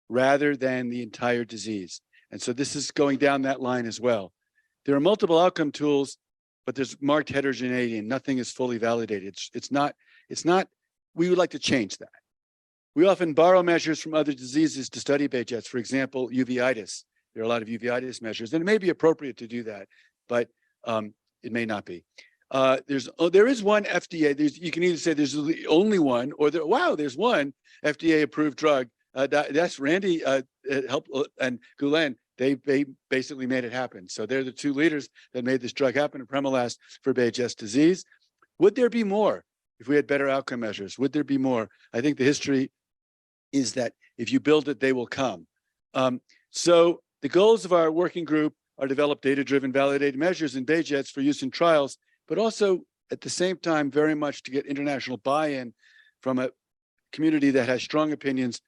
rather than the entire disease. And so this is going down that line as well. There are multiple outcome tools, but there's marked heterogeneity and nothing is fully validated. It's not, we would like to change that. We often borrow measures from other diseases to study Bay-Jets. For example, uveitis. There are a lot of uveitis measures, and it may be appropriate to do that, but it may not be. There is one FDA. You can either say there's the only one, or there's one FDA approved drug. That's Randy helped and Gulen. They basically made it happen. So they're the 2 leaders that made this drug happen, apremilast for Bay-Jets disease. Would there be more if we had better outcome measures? Would there be more? I think the history is that if you build it, they will come. So the goals of our working group are develop data-driven validated measures in BayJets for use in trials, but also at the same time, very much to get international buy-in from a community that has strong opinions.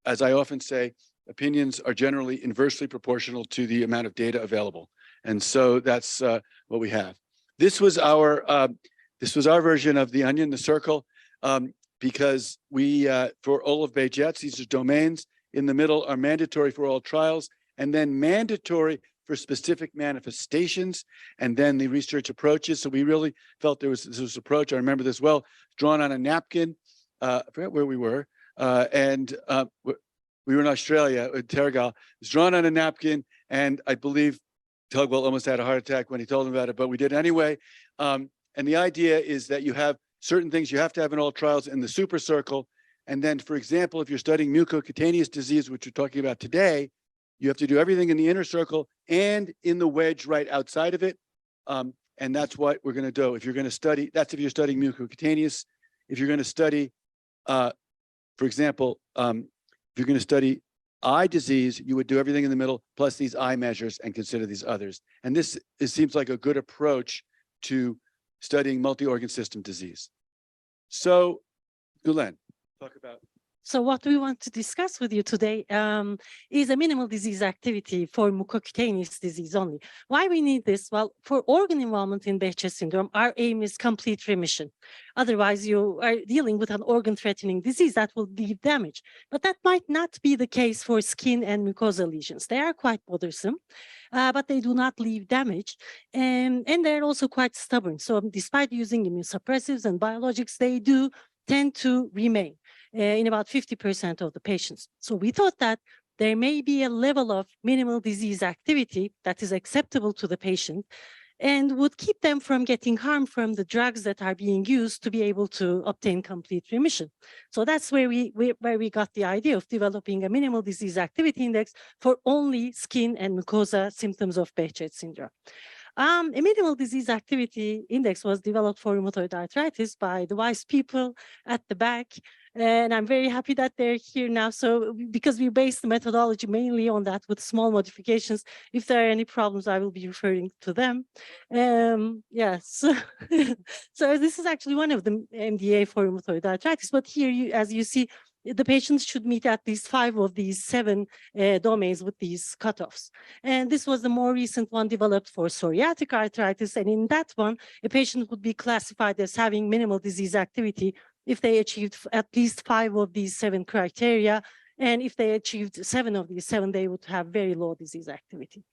As I often say, opinions are generally inversely proportional to the amount of data available. And so that's what we have. This was our version of the onion, the circle, because we, for all of BayJets, these are domains. In the middle are mandatory for all trials, and then mandatory for specific manifestations, and then the research approaches. So we really felt there was this approach. I remember this well, drawn on a napkin. I forgot where we were, and we were in Australia with Terrigal. It was drawn on a napkin, and I believe Tugwell almost had a heart attack when he told him about it, but we did anyway. And the idea is that you have certain things you have to have in all trials in the super circle. And then, for example, if you're studying mucocutaneous disease, which we're talking about today, you have to do everything in the inner circle and in the wedge right outside of it. And that's what we're going to do. If you're going to study, that's if you're studying mucocutaneous. If you're going to study, for example, if you're going to study eye disease, you would do everything in the middle, plus these eye measures and consider these others. And this seems like a good approach to studying multi-organ system disease. So, Gulen, talk about.
So what we want to discuss with you today is a minimal disease activity for mucocutaneous disease only. Why we need this? Well, for organ involvement in Behçet syndrome, our aim is complete remission. Otherwise, you are dealing with an organ-threatening disease that will leave damage. But that might not be the case for skin and mucosal lesions. They are quite bothersome, but they do not leave damage. And they're also quite stubborn. So despite using immunosuppressives and biologics, they do tend to remain in about 50% of the patients. So we thought that there may be a level of minimal disease activity that is acceptable to the patient and would keep them from getting harm from the drugs that are being used to be able to obtain complete remission. So that's where we got the idea of developing a minimal disease activity index for only skin and mucosa symptoms of Behçet syndrome. A minimal disease activity index was developed for rheumatoid arthritis by the wise people at the back. And I'm very happy that they're here now. So because we based the methodology mainly on that with small modifications, if there are any problems, I will be referring to them. Yes. So this is actually one of the MDA for rheumatoid arthritis. But here, as you see, the patients should meet at least 5 of these 7 domains with these cutoffs. And this was the more recent one developed for psoriatic arthritis. And in that one, a patient would be classified as having minimal disease activity if they achieved at least 5 of these 7 criteria. And if they achieved 7 of these 7, they would have very low disease activity.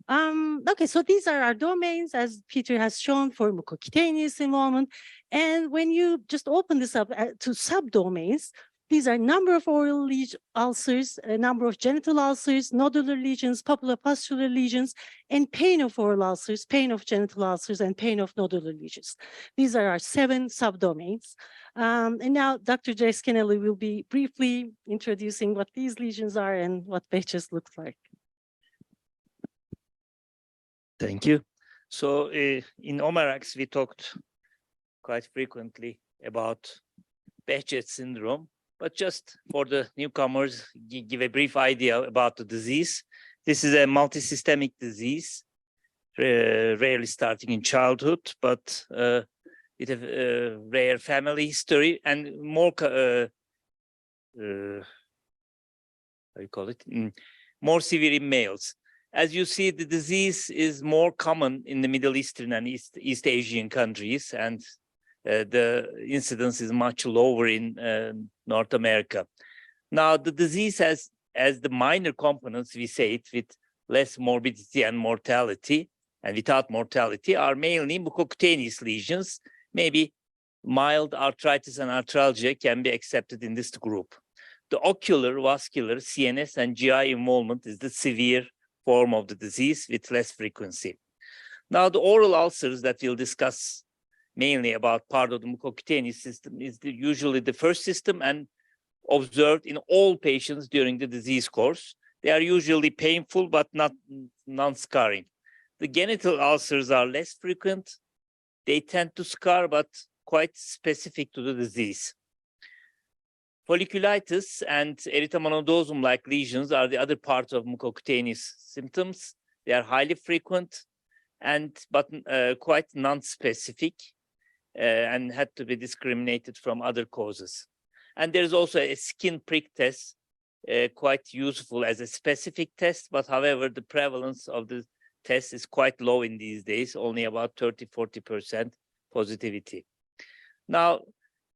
Okay, so these are our domains, as Peter has shown, for mucocutaneous involvement. And when you just open this up to subdomains, these are number of oral ulcers, a number of genital ulcers, nodular lesions, papulopustular lesions, and pain of oral ulcers, pain of genital ulcers, and pain of nodular lesions. These are our 7 subdomains. And now Dr. Jay Skinelli will be briefly introducing what these lesions are and what Behçet looks like.
Thank you. So in Omarax, we talked quite frequently about Behçet syndrome. But just for the newcomers, give a brief idea about the disease. This is a multisystemic disease, rarely starting in childhood, but with a rare family history and more, how you call it, more severe in males. As you see, the disease is more common in the Middle Eastern and East Asian countries, and the incidence is much lower in North America. Now, the disease has, as the minor components, we say it, with less morbidity and mortality, and without mortality, are mainly mucocutaneous lesions. Maybe mild arthritis and arthralgia can be accepted in this group. The ocular, vascular, CNS, and GI involvement is the severe form of the disease with less frequency. Now, the oral ulcers that we'll discuss mainly about part of the mucocutaneous system is usually the first system and observed in all patients during the disease course. They are usually painful but not non-scarring. The genital ulcers are less frequent. They tend to scar but quite specific to the disease. Folliculitis and erythromonodosum-like lesions are the other part of mucocutaneous symptoms. They are highly frequent but quite non-specific and had to be discriminated from other causes. And there's also a skin prick test, quite useful as a specific test, but however, the prevalence of the test is quite low in these days, only about 30–40% positivity. Now,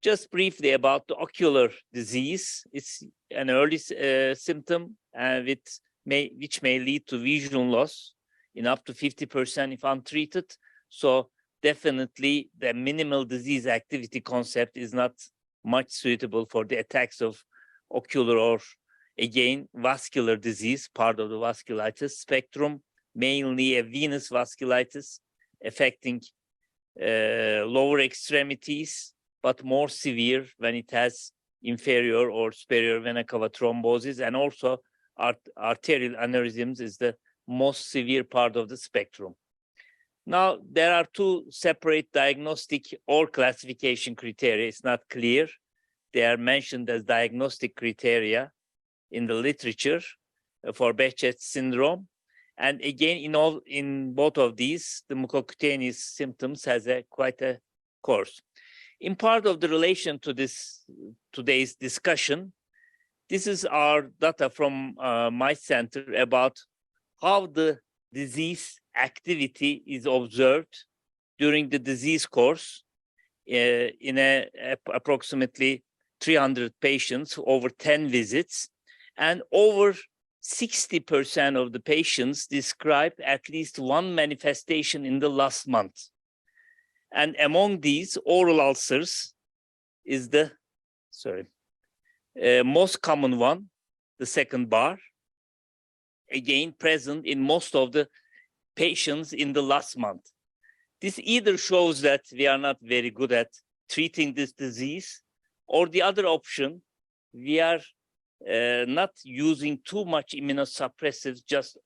just briefly about the ocular disease. It's an early symptom which may lead to vision loss in up to 50% if untreated. So definitely the minimal disease activity concept is not much suitable for the attacks of ocular or, again, vascular disease, part of the vasculitis spectrum, mainly a venous vasculitis affecting lower extremities, but more severe when it has inferior or superior vena cava thrombosis, and also arterial aneurysms is the most severe part of the spectrum. Now, there are two separate diagnostic or classification criteria. It's not clear. They are mentioned as diagnostic criteria in the literature for Behçet syndrome. And again, in both of these, the mucocutaneous symptoms has quite a course. In part of the relation to this today's discussion, this is our data from my center about how the disease activity is observed during the disease course in approximately 300 patients over 10 visits, and over 60% of the patients describe at least one manifestation in the last month. And among these, oral ulcers is the most common one, the second bar, again present in most of the patients in the last month. This either shows that we are not very good at treating this disease, or the other option, we are not using too much immunosuppressives, just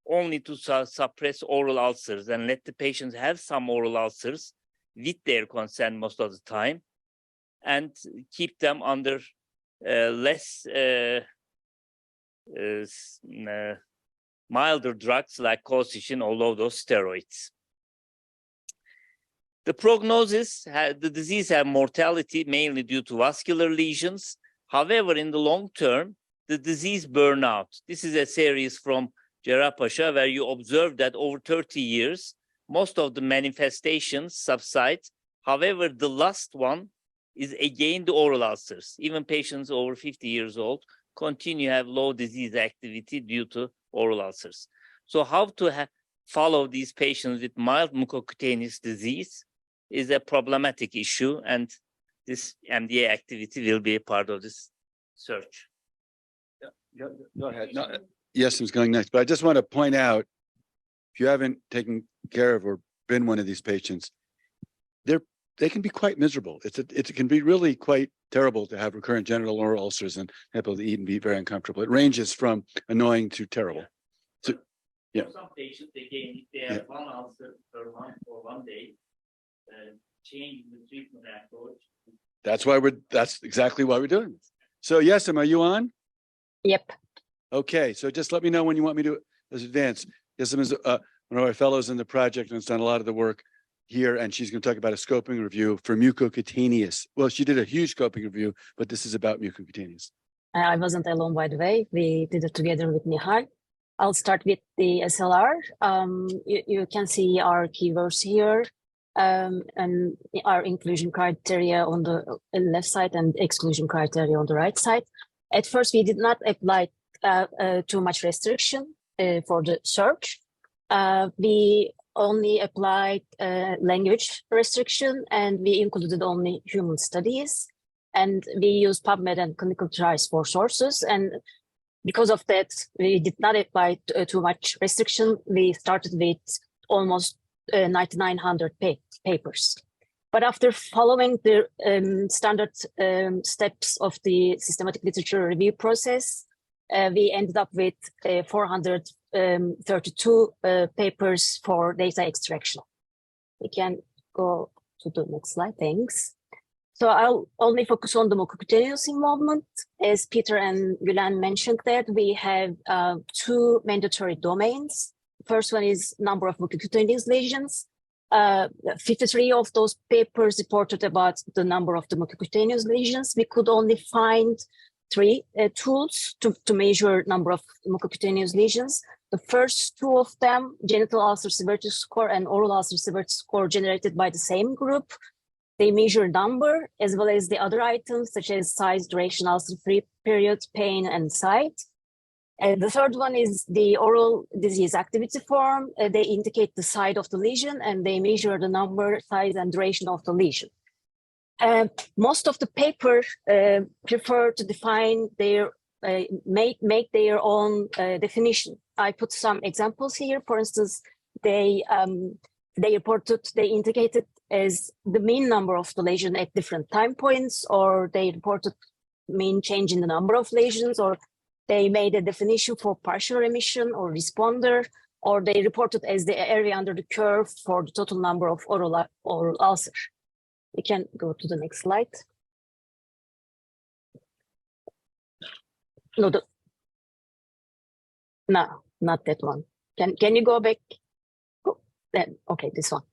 only to suppress oral ulcers and let the patients have some oral ulcers with their consent most of the time, and keep them under less milder drugs like colchicine or low-dose steroids. The prognosis, the disease has mortality mainly due to vascular lesions. However, in the long term, the disease burnout. This is a series from Cerrahpaşa where you observe that over 30 years, most of the manifestations subside. However, the last one is again the oral ulcers. Even patients over 50 years old continue to have low disease activity due to oral ulcers. So how to follow these patients with mild mucocutaneous disease is a problematic issue, and this MDA activity will be a part of this search.
Go ahead. No, yes, I'm going next, but I just want to point out, if you haven't taken care of or been one of these patients, they can be quite miserable. It can be really quite terrible to have recurrent genital oral ulcers and able to eat and be very uncomfortable. It ranges from annoying to terrible. So, yeah.
For some patients, again, if they have one ulcer per month or one day, change the treatment approach.
That's exactly why we're doing this. So, Yesim, are you on?
Yep.
Okay, so just let me know when you want me to advance. Yesim is one of our fellows in the project and has done a lot of the work here, and she's going to talk about a scoping review for mucocutaneous. Well, she did a huge scoping review, but this is about mucocutaneous.
I wasn't alone, by the way. We did it together with Nihal. I'll start with the SLR. You can see our keywords here, and our inclusion criteria on the left side and exclusion criteria on the right side. At first, we did not apply too much restriction for the search. We only applied language restriction, and we included only human studies. And we used PubMed and clinical trials for sources. And because of that, we did not apply too much restriction. We started with almost 9,900 papers. But after following the standard steps of the systematic literature review process, we ended up with 432 papers for data extraction. We can go to the next slide, thanks. So I'll only focus on the mucocutaneous involvement. As Peter and Gülen mentioned that we have two mandatory domains. First one is number of mucocutaneous lesions. 53 of those papers reported about the number of the mucocutaneous lesions. We could only find three tools to measure number of mucocutaneous lesions. The first two of them, genital ulcer severity score and oral ulcer severity score, generated by the same group. They measure number as well as the other items such as size, duration, ulcer-free period, pain, and site. And the third one is the oral disease activity form. They indicate the site of the lesion and they measure the number, size, and duration of the lesion. Most of the paper prefer to define their, make their own definition. I put some examples here. For instance, they indicated as the mean number of the lesion at different time points, or they reported mean change in the number of lesions, or they made a definition for partial remission or responder, or they reported as the area under the curve for the total number of oral ulcer. We can go to the next slide. No, no, not that one. Can you go back? Oh, then, okay, this one.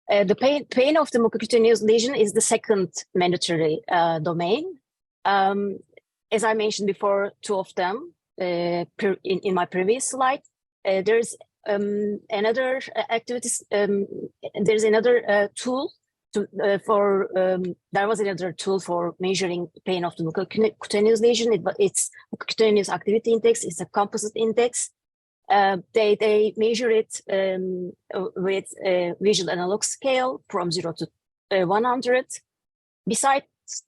The pain of the mucocutaneous lesion is the second mandatory domain. As I mentioned before, two of them in my previous slide. There's another activities. There's another tool there was another tool for measuring pain of the mucocutaneous lesion. It's mucocutaneous activity index. It's a composite index. They measure it with a visual analog scale from 0 to 100. Besides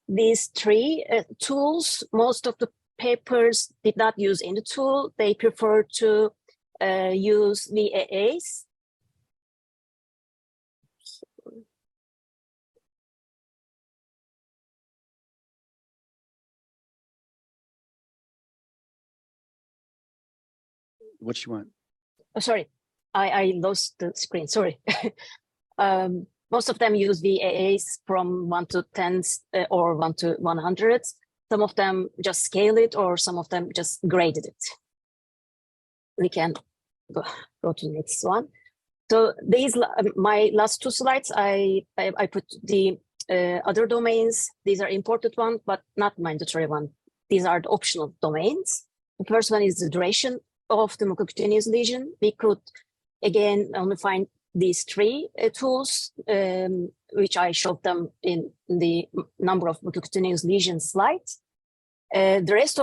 these three tools, most of the papers did not use any tool. They prefer to use VAAs.
What you want?
Oh, sorry, I lost the screen. Sorry. Most of them use VAAs from 1 to 10 or 1 to 100. Some of them just scale it, or some of them just graded it. We can go to the next one. So these my last two slides. I put the other domains. These are important ones, but not mandatory one. These are the optional domains. The first one is the duration of the mucocutaneous lesion. We could again only find these three tools, which I showed them in the number of mucocutaneous lesions slide. The rest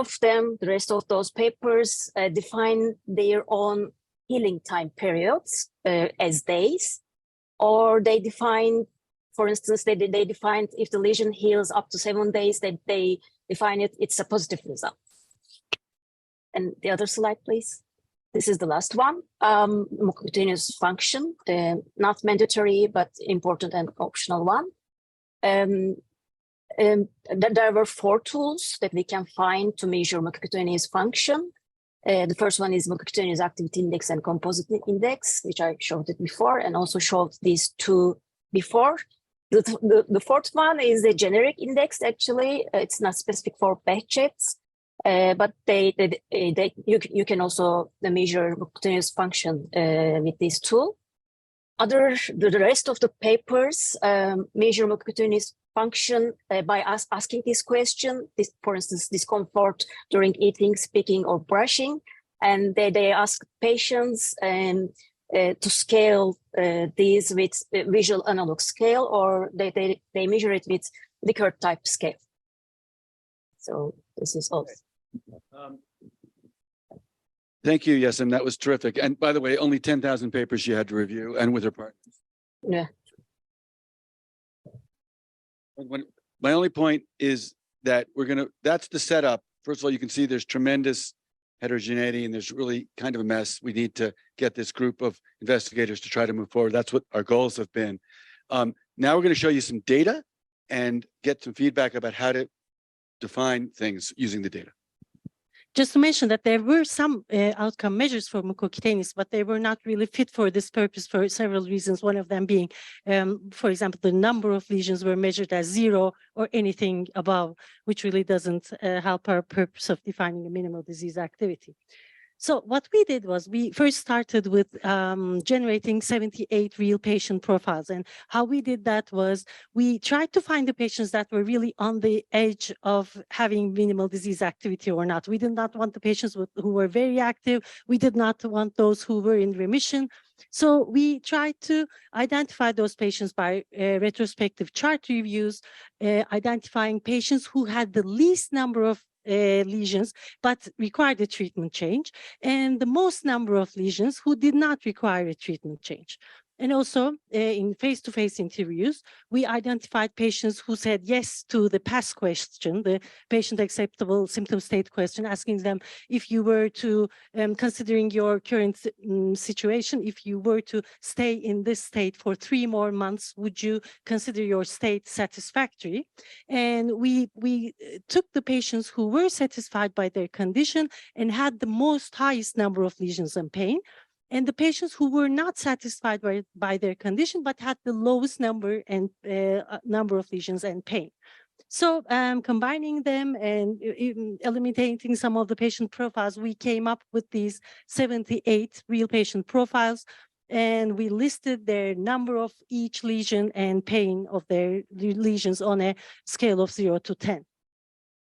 of those papers define their own healing time periods as days, or they define, for instance, they defined if the lesion heals up to 7 days, that they define it's a positive result. And the other slide, please. This is the last one. Mucocutaneous function, not mandatory, but important and optional one. There were 4 tools that we can find to measure mucocutaneous function. The first one is mucocutaneous activity index and composite index, which I showed it before, and also showed these two before. The fourth one is a generic index. Actually, it's not specific for Behçet's. But you can also measure mucocutaneous function with this tool. The rest of the papers measure mucocutaneous function by asking this question. For instance, discomfort during eating, speaking, or brushing, and they ask patients to scale these with visual analog scale, or they measure it with Likert type scale. So this is all.
Thank you, Yasim. That was terrific. And by the way, only 10,000 papers she had to review, and with her partners.
Yeah.
My only point is that that's the setup. First of all, you can see there's tremendous heterogeneity and there's really kind of a mess. We need to get this group of investigators to try to move forward. That's what our goals have been. Now we're going to show you some data and get some feedback about how to define things using the data.
Just to mention that there were some outcome measures for mucocutaneous, but they were not really fit for this purpose for several reasons. One of them being, for example, the number of lesions were measured as 0 or anything above, which really doesn't help our purpose of defining a minimal disease activity. So what we did was we first started with generating 78 real patient profiles. And how we did that was we tried to find the patients that were really on the edge of having minimal disease activity or not. We did not want the patients who were very active. We did not want those who were in remission. So we tried to identify those patients by retrospective chart reviews, identifying patients who had the least number of lesions but required a treatment change, and the most number of lesions who did not require a treatment change. And also in face-to-face interviews, we identified patients who said yes to the PASS question, the patient acceptable symptom state question, asking them if you were to, considering your current situation, if you were to stay in this state for 3 more months, would you consider your state satisfactory? And we took the patients who were satisfied by their condition and had the highest number of lesions and pain, and the patients who were not satisfied by their condition but had the lowest number of lesions and pain. So combining them and eliminating some of the patient profiles, we came up with these 78 real patient profiles, and we listed their number of each lesion and pain of their lesions on a scale of 0 to 10.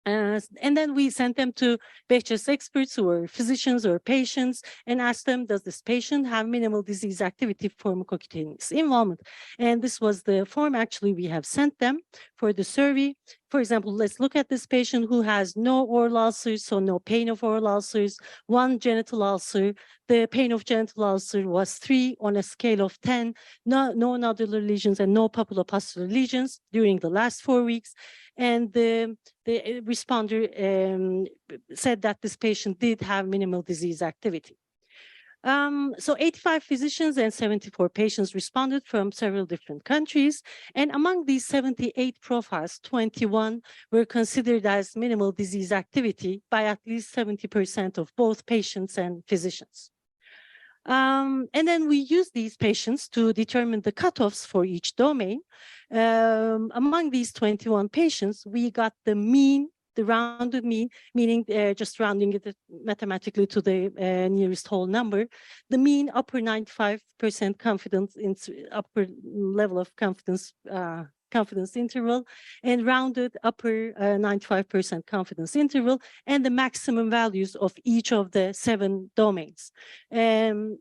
And then we sent them to BHS experts who were physicians or patients and asked them, does this patient have minimal disease activity for mucocutaneous involvement? And this was the form actually we have sent them for the survey. For example, let's look at this patient who has no oral ulcers, so no pain of oral ulcers, 1 genital ulcer. The pain of genital ulcer was 3 on a scale of 10, no nodular lesions and no papulopustular lesions during the last 4 weeks. And the responder said that this patient did have minimal disease activity. So 85 physicians and 74 patients responded from several different countries. And among these 78 profiles, 21 were considered as minimal disease activity by at least 70% of both patients and physicians. And then we use these patients to determine the cutoffs for each domain. Among these 21 patients, we got the mean, the rounded mean, meaning just rounding it mathematically to the nearest whole number, the mean upper 95% confidence, upper level of confidence interval, and rounded upper 95% confidence interval, and the maximum values of each of the 7 domains. And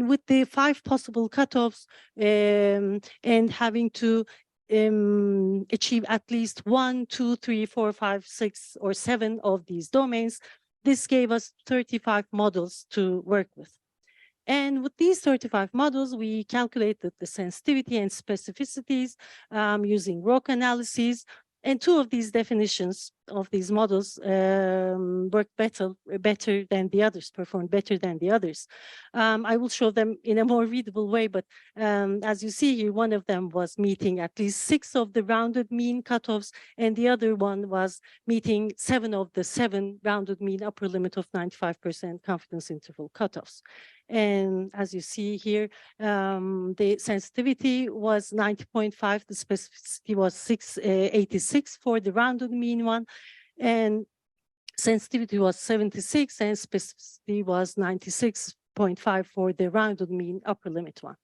with the 5 possible cutoffs and having to achieve at least 1, 2, 3, 4, 5, 6, or 7 of these domains, this gave us 35 models to work with. And with these 35 models, we calculated the sensitivity and specificities using ROC analyses. And 2 of these definitions of these models worked better than the others, performed better than the others. I will show them in a more readable way, but as you see here, one of them was meeting at least 6 of the rounded mean cutoffs, and the other one was meeting 7 of the 7 rounded mean upper limit of 95% confidence interval cutoffs. And as you see here, the sensitivity was 90.5, the specificity was 86 for the rounded mean one, and sensitivity was 76, and specificity was 96.5 for the rounded mean upper limit one.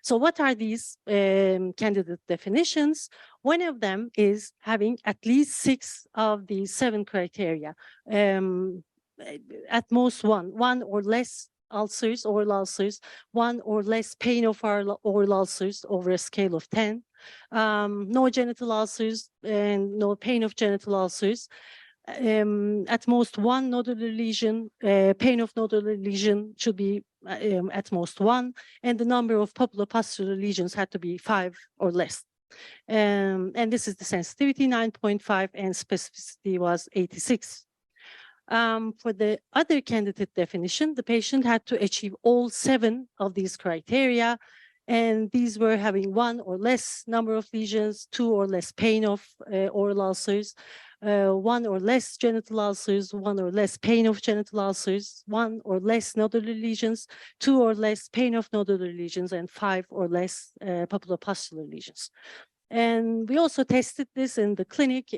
So what are these candidate definitions? One of them is having at least 6 of the 7 criteria, at most one or less ulcers, oral ulcers, 1 or less pain of oral ulcers over a scale of 10, no genital ulcers and no pain of genital ulcers, at most 1 nodular lesion, pain of nodular lesion should be at most 1, and the number of papulopustular lesions had to be 5 or less. And this is the sensitivity, 9.5, and specificity was 86. For the other candidate definition, the patient had to achieve all 7 of these criteria, and these were having 1 or less number of lesions, 2 or less pain of oral ulcers, one or less genital ulcers, one or less pain of genital ulcers, one or less nodular lesions, 2 or less pain of nodular lesions, and 5 or less papulopustular lesions. And we also tested this in the clinic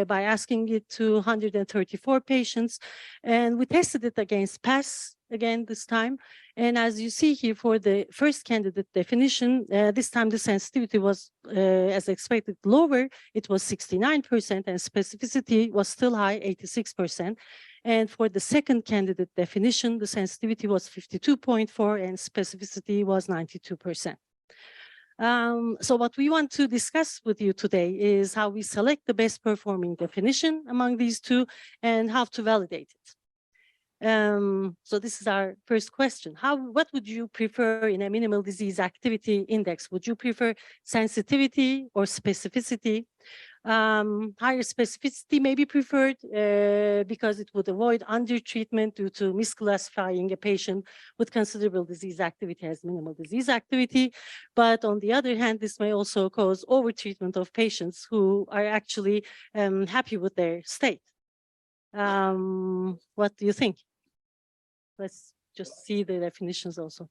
by asking it to 134 patients, and we tested it against PASS again this time. And as you see here for the first candidate definition, this time the sensitivity was, as expected, lower. It was 69%, and specificity was still high, 86%. And for the second candidate definition, the sensitivity was 52.4 and specificity was 92%. So what we want to discuss with you today is how we select the best performing definition among these two and how to validate it. So this is our first question. What would you prefer in a minimal disease activity index? Would you prefer sensitivity or specificity? Higher specificity may be preferred because it would avoid undertreatment due to misclassifying a patient with considerable disease activity as minimal disease activity. But on the other hand, this may also cause overtreatment of patients who are actually happy with their state. What do you think? Let's just see the definitions also.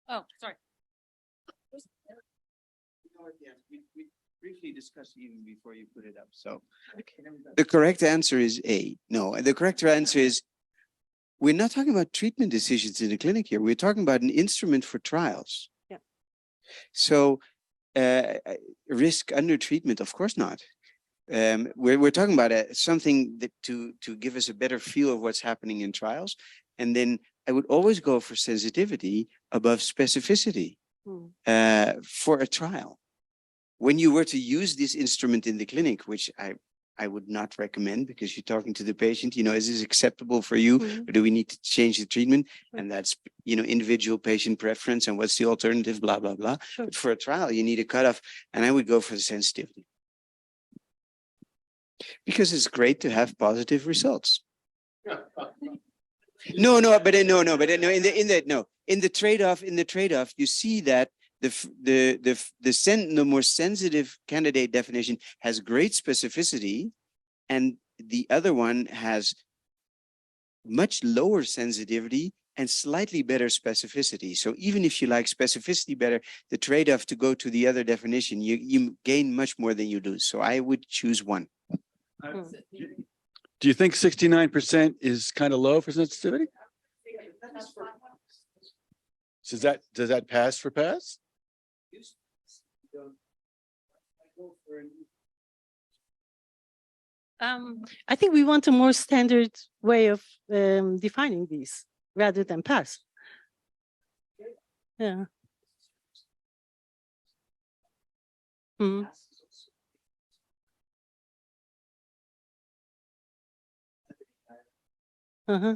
Oh, sorry.
We briefly discussed even before you put it up. So the correct answer is A. No, the correct answer is we're not talking about treatment decisions in the clinic here. We're talking about an instrument for trials.
Yeah.
So risk under treatment, of course not. We're talking about something that to give us a better feel of what's happening in trials. And then I would always go for sensitivity above specificity for a trial. When you were to use this instrument in the clinic, which I would not recommend because you're talking to the patient, is this acceptable for you? Or do we need to change the treatment? And that's, individual patient preference and what's the alternative, blah, blah, blah.
Sure.
But for a trial, you need a cutoff. And I would go for the sensitivity. Because it's great to have positive results. In the trade-off, you see that the more sensitive candidate definition has great specificity, and the other one has much lower sensitivity and slightly better specificity. So even if you like specificity better, the trade-off to go to the other definition, you gain much more than you lose. So I would choose one.
Do you think 69% is kind of low for sensitivity? So does that pass for pass?
I think we want a more standard way of defining these rather than pass. Yeah.
So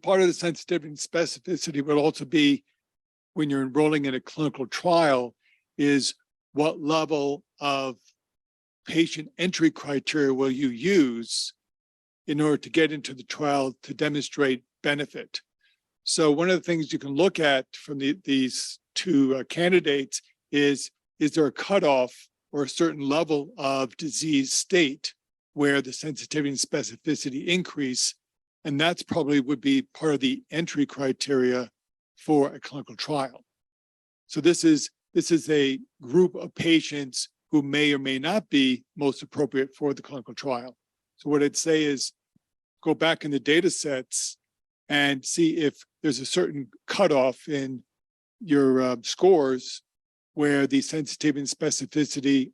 part of the sensitivity and specificity would also be when you're enrolling in a clinical trial is what level of patient entry criteria will you use in order to get into the trial to demonstrate benefit. So one of the things you can look at from these two candidates is there a cutoff or a certain level of disease state where the sensitivity and specificity increase? And that's probably would be part of the entry criteria for a clinical trial. So this is a group of patients who may or may not be most appropriate for the clinical trial. So what I'd say is go back in the data sets and see if there's a certain cutoff in your scores where the sensitivity and specificity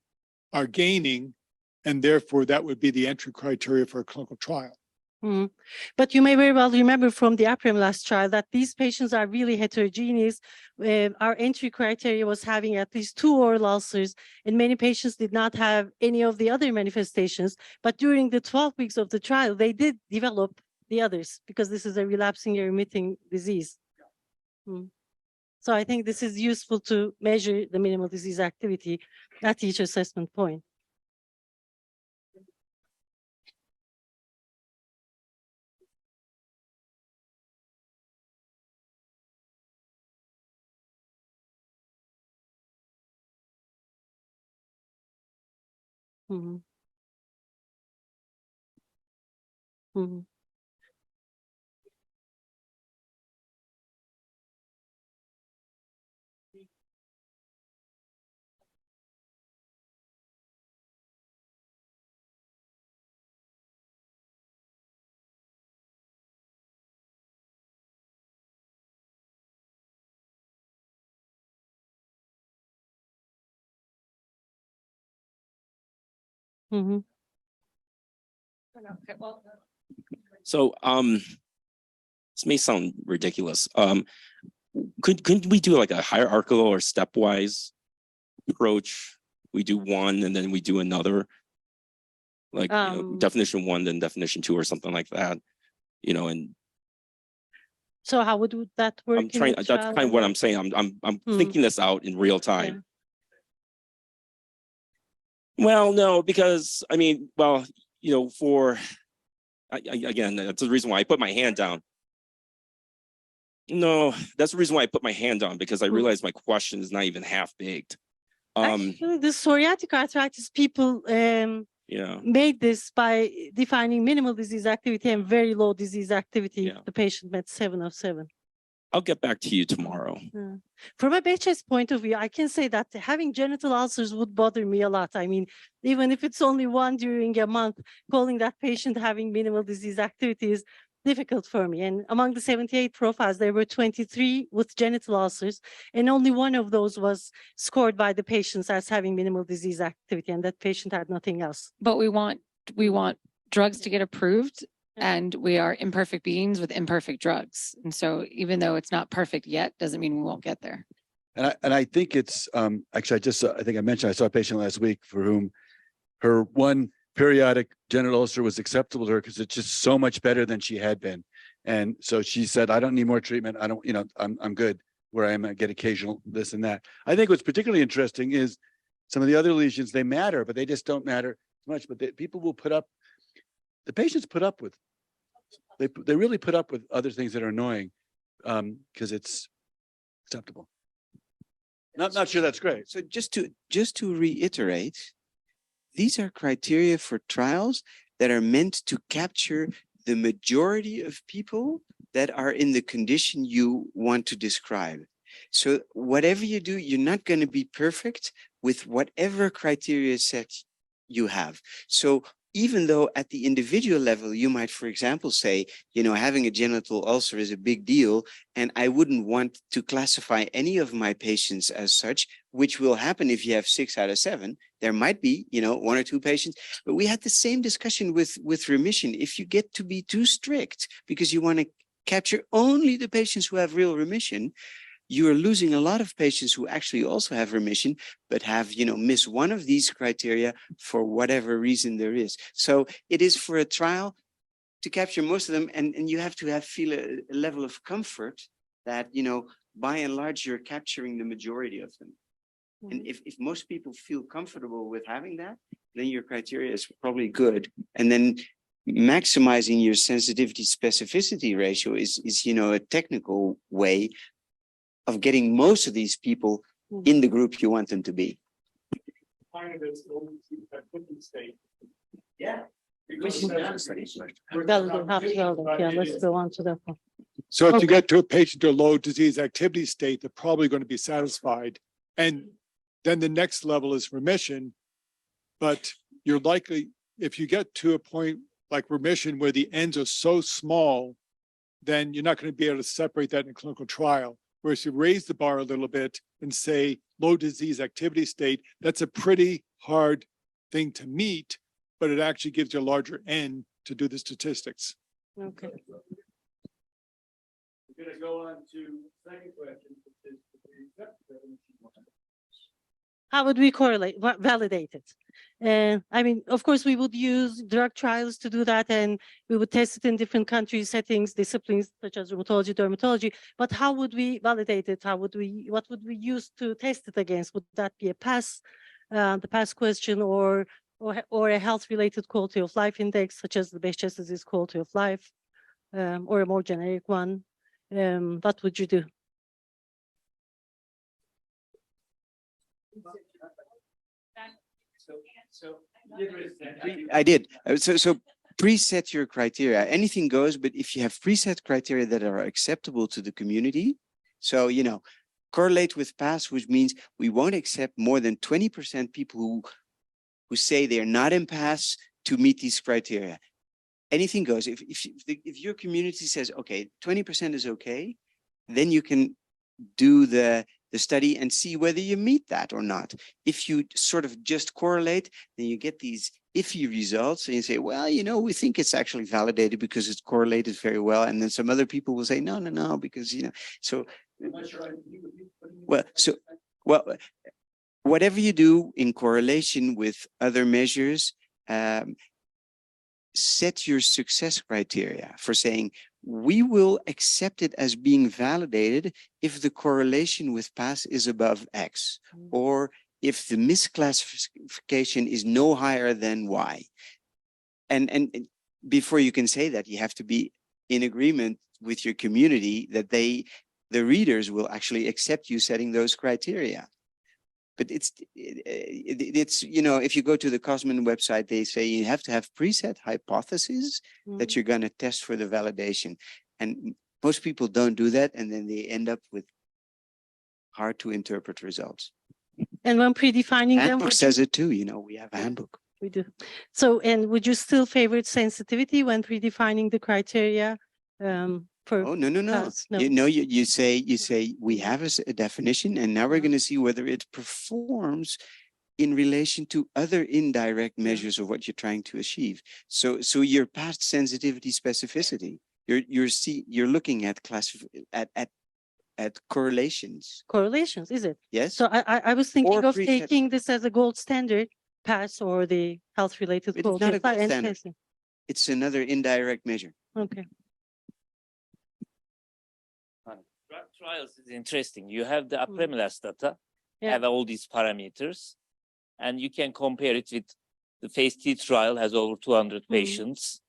are gaining, and therefore that would be the entry criteria for a clinical trial.
But you may very well remember from the apremilast trial that these patients are really heterogeneous. Our entry criteria was having at least 2 oral ulcers, and many patients did not have any of the other manifestations. But during the 12 weeks of the trial, they did develop the others because this is a relapsing and remitting disease. So I think this is useful to measure the minimal disease activity at each assessment point. Mhm. Mhm. Mhm.
Okay, well,
So, this may sound ridiculous. Couldn't we do like a hierarchical or stepwise approach? We do one and then we do another, like, definition 1, then definition 2 or something like that, and
So how would that work?
I'm trying, that's kind of what I'm saying. I'm thinking this out in real time. Well, no, because I mean, well, again, that's the reason why I put my hand down. No, that's the reason why I put my hand down, because I realized my question is not even half baked.
Actually, the psoriatic arthritis people made this by defining minimal disease activity and very low disease activity.
Yeah.
The patient met 7 of 7.
I'll get back to you tomorrow.
From a BHS point of view, I can say that having genital ulcers would bother me a lot. I mean, even if it's only one during a month, calling that patient having minimal disease activity is difficult for me. And among the 78 profiles, there were 23 with genital ulcers, and only one of those was scored by the patients as having minimal disease activity, and that patient had nothing else.
but we want drugs to get approved, and we are imperfect beings with imperfect drugs. And so even though it's not perfect yet, doesn't mean we won't get there.
And I think it's actually I think I mentioned I saw a patient last week for whom her one periodic genital ulcer was acceptable to her because it's just so much better than she had been. And so she said, I don't need more treatment. I don't, I'm good where I am. I get occasional this and that. I think what's particularly interesting is some of the other lesions, they matter, but they just don't matter much. But people will put up, the patients put up with, they really put up with other things that are annoying because it's acceptable. Not sure that's great.
So just to reiterate, these are criteria for trials that are meant to capture the majority of people that are in the condition you want to describe. So whatever you do, you're not going to be perfect with whatever criteria set you have. So even though at the individual level, you might, for example, say, having a genital ulcer is a big deal, and I wouldn't want to classify any of my patients as such, which will happen if you have 6 out of 7. There might be, 1 or 2 patients, but we had the same discussion with remission. If you get to be too strict because you want to capture only the patients who have real remission, you are losing a lot of patients who actually also have remission, but have, missed one of these criteria for whatever reason there is. So it is for a trial to capture most of them. And you have to feel a level of comfort that, by and large, you're capturing the majority of them. And if most people feel comfortable with having that, then your criteria is probably good. And then maximizing your sensitivity specificity ratio is a technical way of getting most of these people in the group you want them to be. Yeah.
Let's go on to the.
So if you get to a patient to low disease activity state, they're probably going to be satisfied. And then the next level is remission. But you're likely, if you get to a point like remission where the ends are so small, then you're not going to be able to separate that in a clinical trial. Whereas you raise the bar a little bit and say low disease activity state, that's a pretty hard thing to meet, but it actually gives you a larger N to do the statistics.
Okay.
We're going to go on to the second question, which is
How would we validate it? I mean, of course, we would use drug trials to do that, and we would test it in different countries, settings, disciplines such as rheumatology, dermatology. But how would we validate it? What would we use to test it against? Would that be a the pass question, or a health-related quality of life index, such as the BHS disease quality of life, or a more generic one? What would you do?
I did. So preset your criteria. Anything goes, but if you have preset criteria that are acceptable to the community, so, you know, correlate with pass, which means we won't accept more than 20% people who say they're not in pass to meet these criteria. Anything goes. If your community says, okay, 20% is okay, then you can do the study and see whether you meet that or not. If you sort of just correlate, then you get these iffy results and you say, well, you know, we think it's actually validated because it's correlated very well. And then some other people will say, no, because, you know, so, well, whatever you do in correlation with other measures, set your success criteria for saying, we will accept it as being validated if the correlation with pass is above X, or if the misclassification is no higher than Y. And before you can say that, you have to be in agreement with your community that the readers will actually accept you setting those criteria. But it's, you know, if you go to the Cosmin website, they say you have to have preset hypotheses that you're going to test for the validation. And most people don't do that. And then they end up with hard to interpret results.
And when predefining them,
Handbook says it too, you know, we have a handbook.
we do. So, and would you still favor sensitivity when predefining the criteria?
Oh, no.
pass? No.
You know, you say we have a definition, and now we're going to see whether it performs in relation to other indirect measures of what you're trying to achieve. So you're past sensitivity specificity. You're looking at correlations.
Correlations, is it?
Yes.
So I was thinking
Or
of
preset.
taking this as a gold standard, pass or the health-related
It's
quality
not a
of life
gold
and
standard.
testing.
It's another indirect measure.
Okay.
Drug trials is interesting. You have the apremilast data,
Yeah.
have all these parameters, and you can compare it with the phase 3 trial has over 200 patients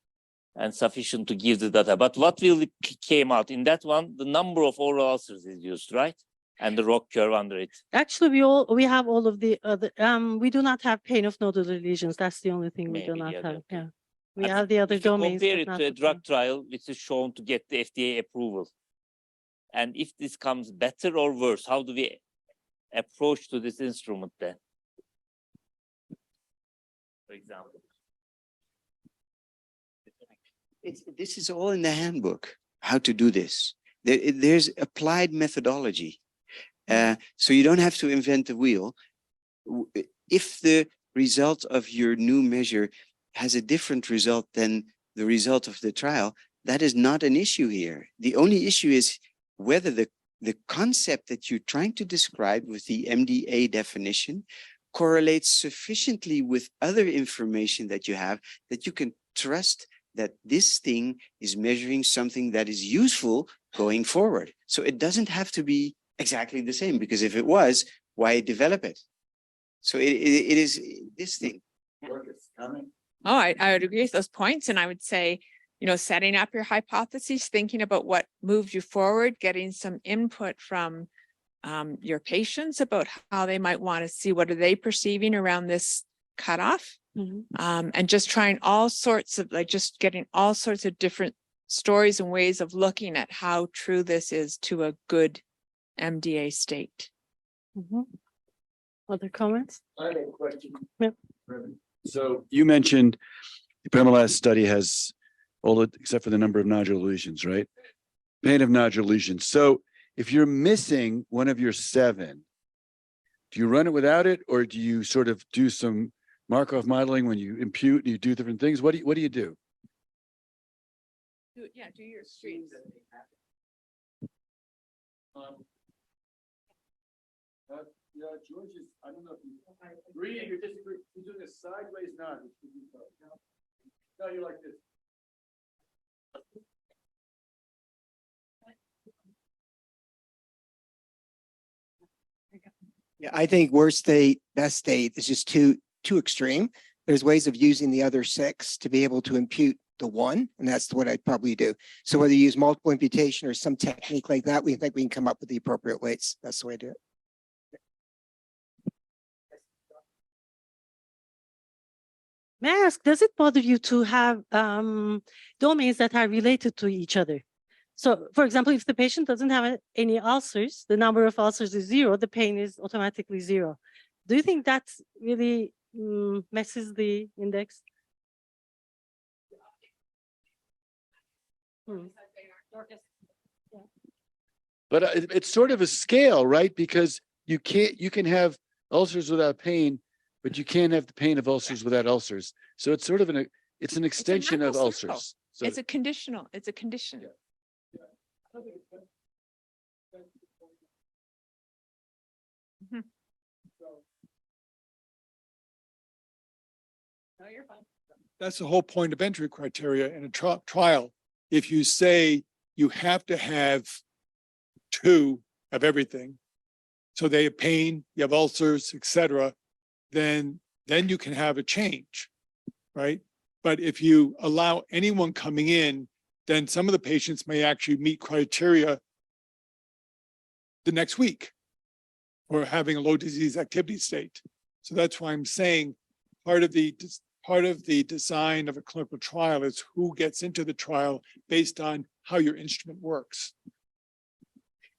and sufficient to give the data. But what will came out in that one? The number of oral ulcers is used, right? And the ROC curve under it.
Actually, we have all of the other. We do not have pain of nodular lesions. That's the only thing we do
Maybe
not
the other
have. Yeah,
thing.
we
I
have
think
the other
if you
domains.
compare
but
it
not
to a
the
drug
pain.
trial, which is shown to get the FDA approval. And if this comes better or worse, how do we approach to this instrument then? For example.
This is all in the handbook, how to do this. There's applied methodology. So you don't have to invent the wheel. If the result of your new measure has a different result than the result of the trial, that is not an issue here. The only issue is whether the concept that you're trying to describe with the MDA definition correlates sufficiently with other information that you have that you can trust that this thing is measuring something that is useful going forward. So it doesn't have to be exactly the same, because if it was, why develop it? So it is this thing.
Oh, I would agree with those points. And I would say, you know, setting up your hypotheses, thinking about what moved you forward, getting some input from your patients about how they might want to see what are they perceiving around this cutoff. And just trying all sorts of just getting all sorts of different stories and ways of looking at how true this is to a good MDA state.
Other comments?
I have a question.
Yep.
So you mentioned the apremilast study has all except for the number of nodular lesions, right? Pain of nodular lesions. So if you're missing one of your 7, do you run it without it, or do you sort of do some Markov modeling when you impute and you do different things? What do you do?
Do your streams.
Yeah, George is, I don't know if you, Maria, you're doing a sideways nod. No, you're like this.
Yeah, I think worst state, best state is just too extreme. There's ways of using the other 6 to be able to impute the 1, and that's what I'd probably do. So whether you use multiple imputation or some technique like that, we think we can come up with the appropriate weights. That's the way to do it.
May I ask, does it bother you to have domains that are related to each other? So, for example, if the patient doesn't have any ulcers, the number of ulcers is 0, the pain is automatically 0. Do you think that really messes the index?
But it's sort of a scale, right? Because you can have ulcers without pain, but you can't have the pain of ulcers without ulcers. So it's sort of it's an extension of
mental circle.
ulcers. So
It's a conditional, it's a condition. Mhm.
No, you're fine.
That's the whole point of entry criteria in a trial. If you say you have to have 2 of everything, so they have pain, you have ulcers, etc., then you can have a change, right? But if you allow anyone coming in, then some of the patients may actually meet criteria the next week or having a low disease activity state. So that's why I'm saying part of the design of a clinical trial is who gets into the trial based on how your instrument works.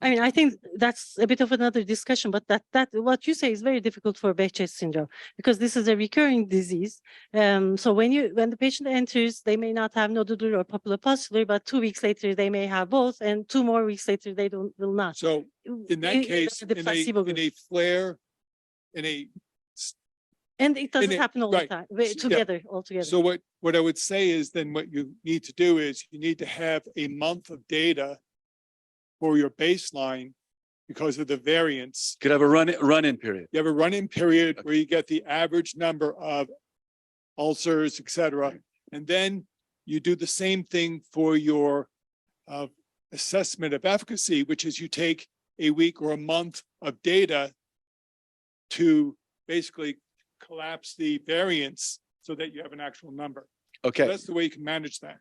I mean, I think that's a bit of another discussion, but that what you say is very difficult for Behçet syndrome because this is a recurring disease. So when the patient enters, they may not have nodular or papulopustular, but 2 weeks later they may have both, and 2 more weeks later they will not.
So in that case,
the placebo
in
group.
a flare,
And it doesn't happen all
right.
the time,
Yeah.
together, all together.
So what I would say is then what you need to do is you need to have a month of data for your baseline because of the variance.
could have a run-in period.
You have a run-in period where you get the average number of ulcers, et cetera. And then you do the same thing for your assessment of efficacy, which is you take a week or a month of data to basically collapse the variance so that you have an actual number.
Okay.
So that's the way you can manage that.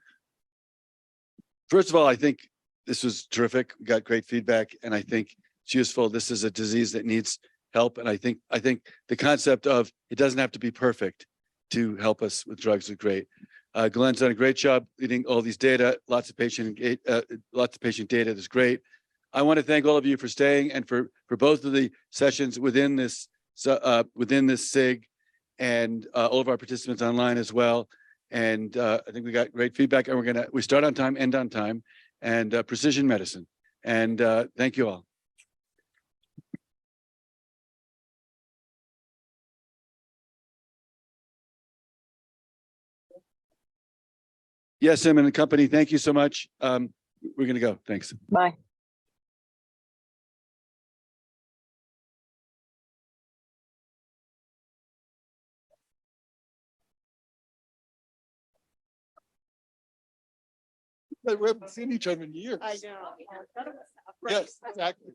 First of all, I think this was terrific. We got great feedback, and I think it's useful. This is a disease that needs help, and I think the concept of it doesn't have to be perfect to help us with drugs is great. Glenn's done a great job leading all these data. Lots of patient data. That's great. I want to thank all of you for staying and for both of the sessions within this SIG, and all of our participants online as well. And I think we got great feedback, and we start on time, end on time, and precision medicine. And thank you all. Yes, Sim and the company, thank you so much. We're going to go. Thanks.
Bye.
We haven't seen each other in years.
I know.
Yes, exactly.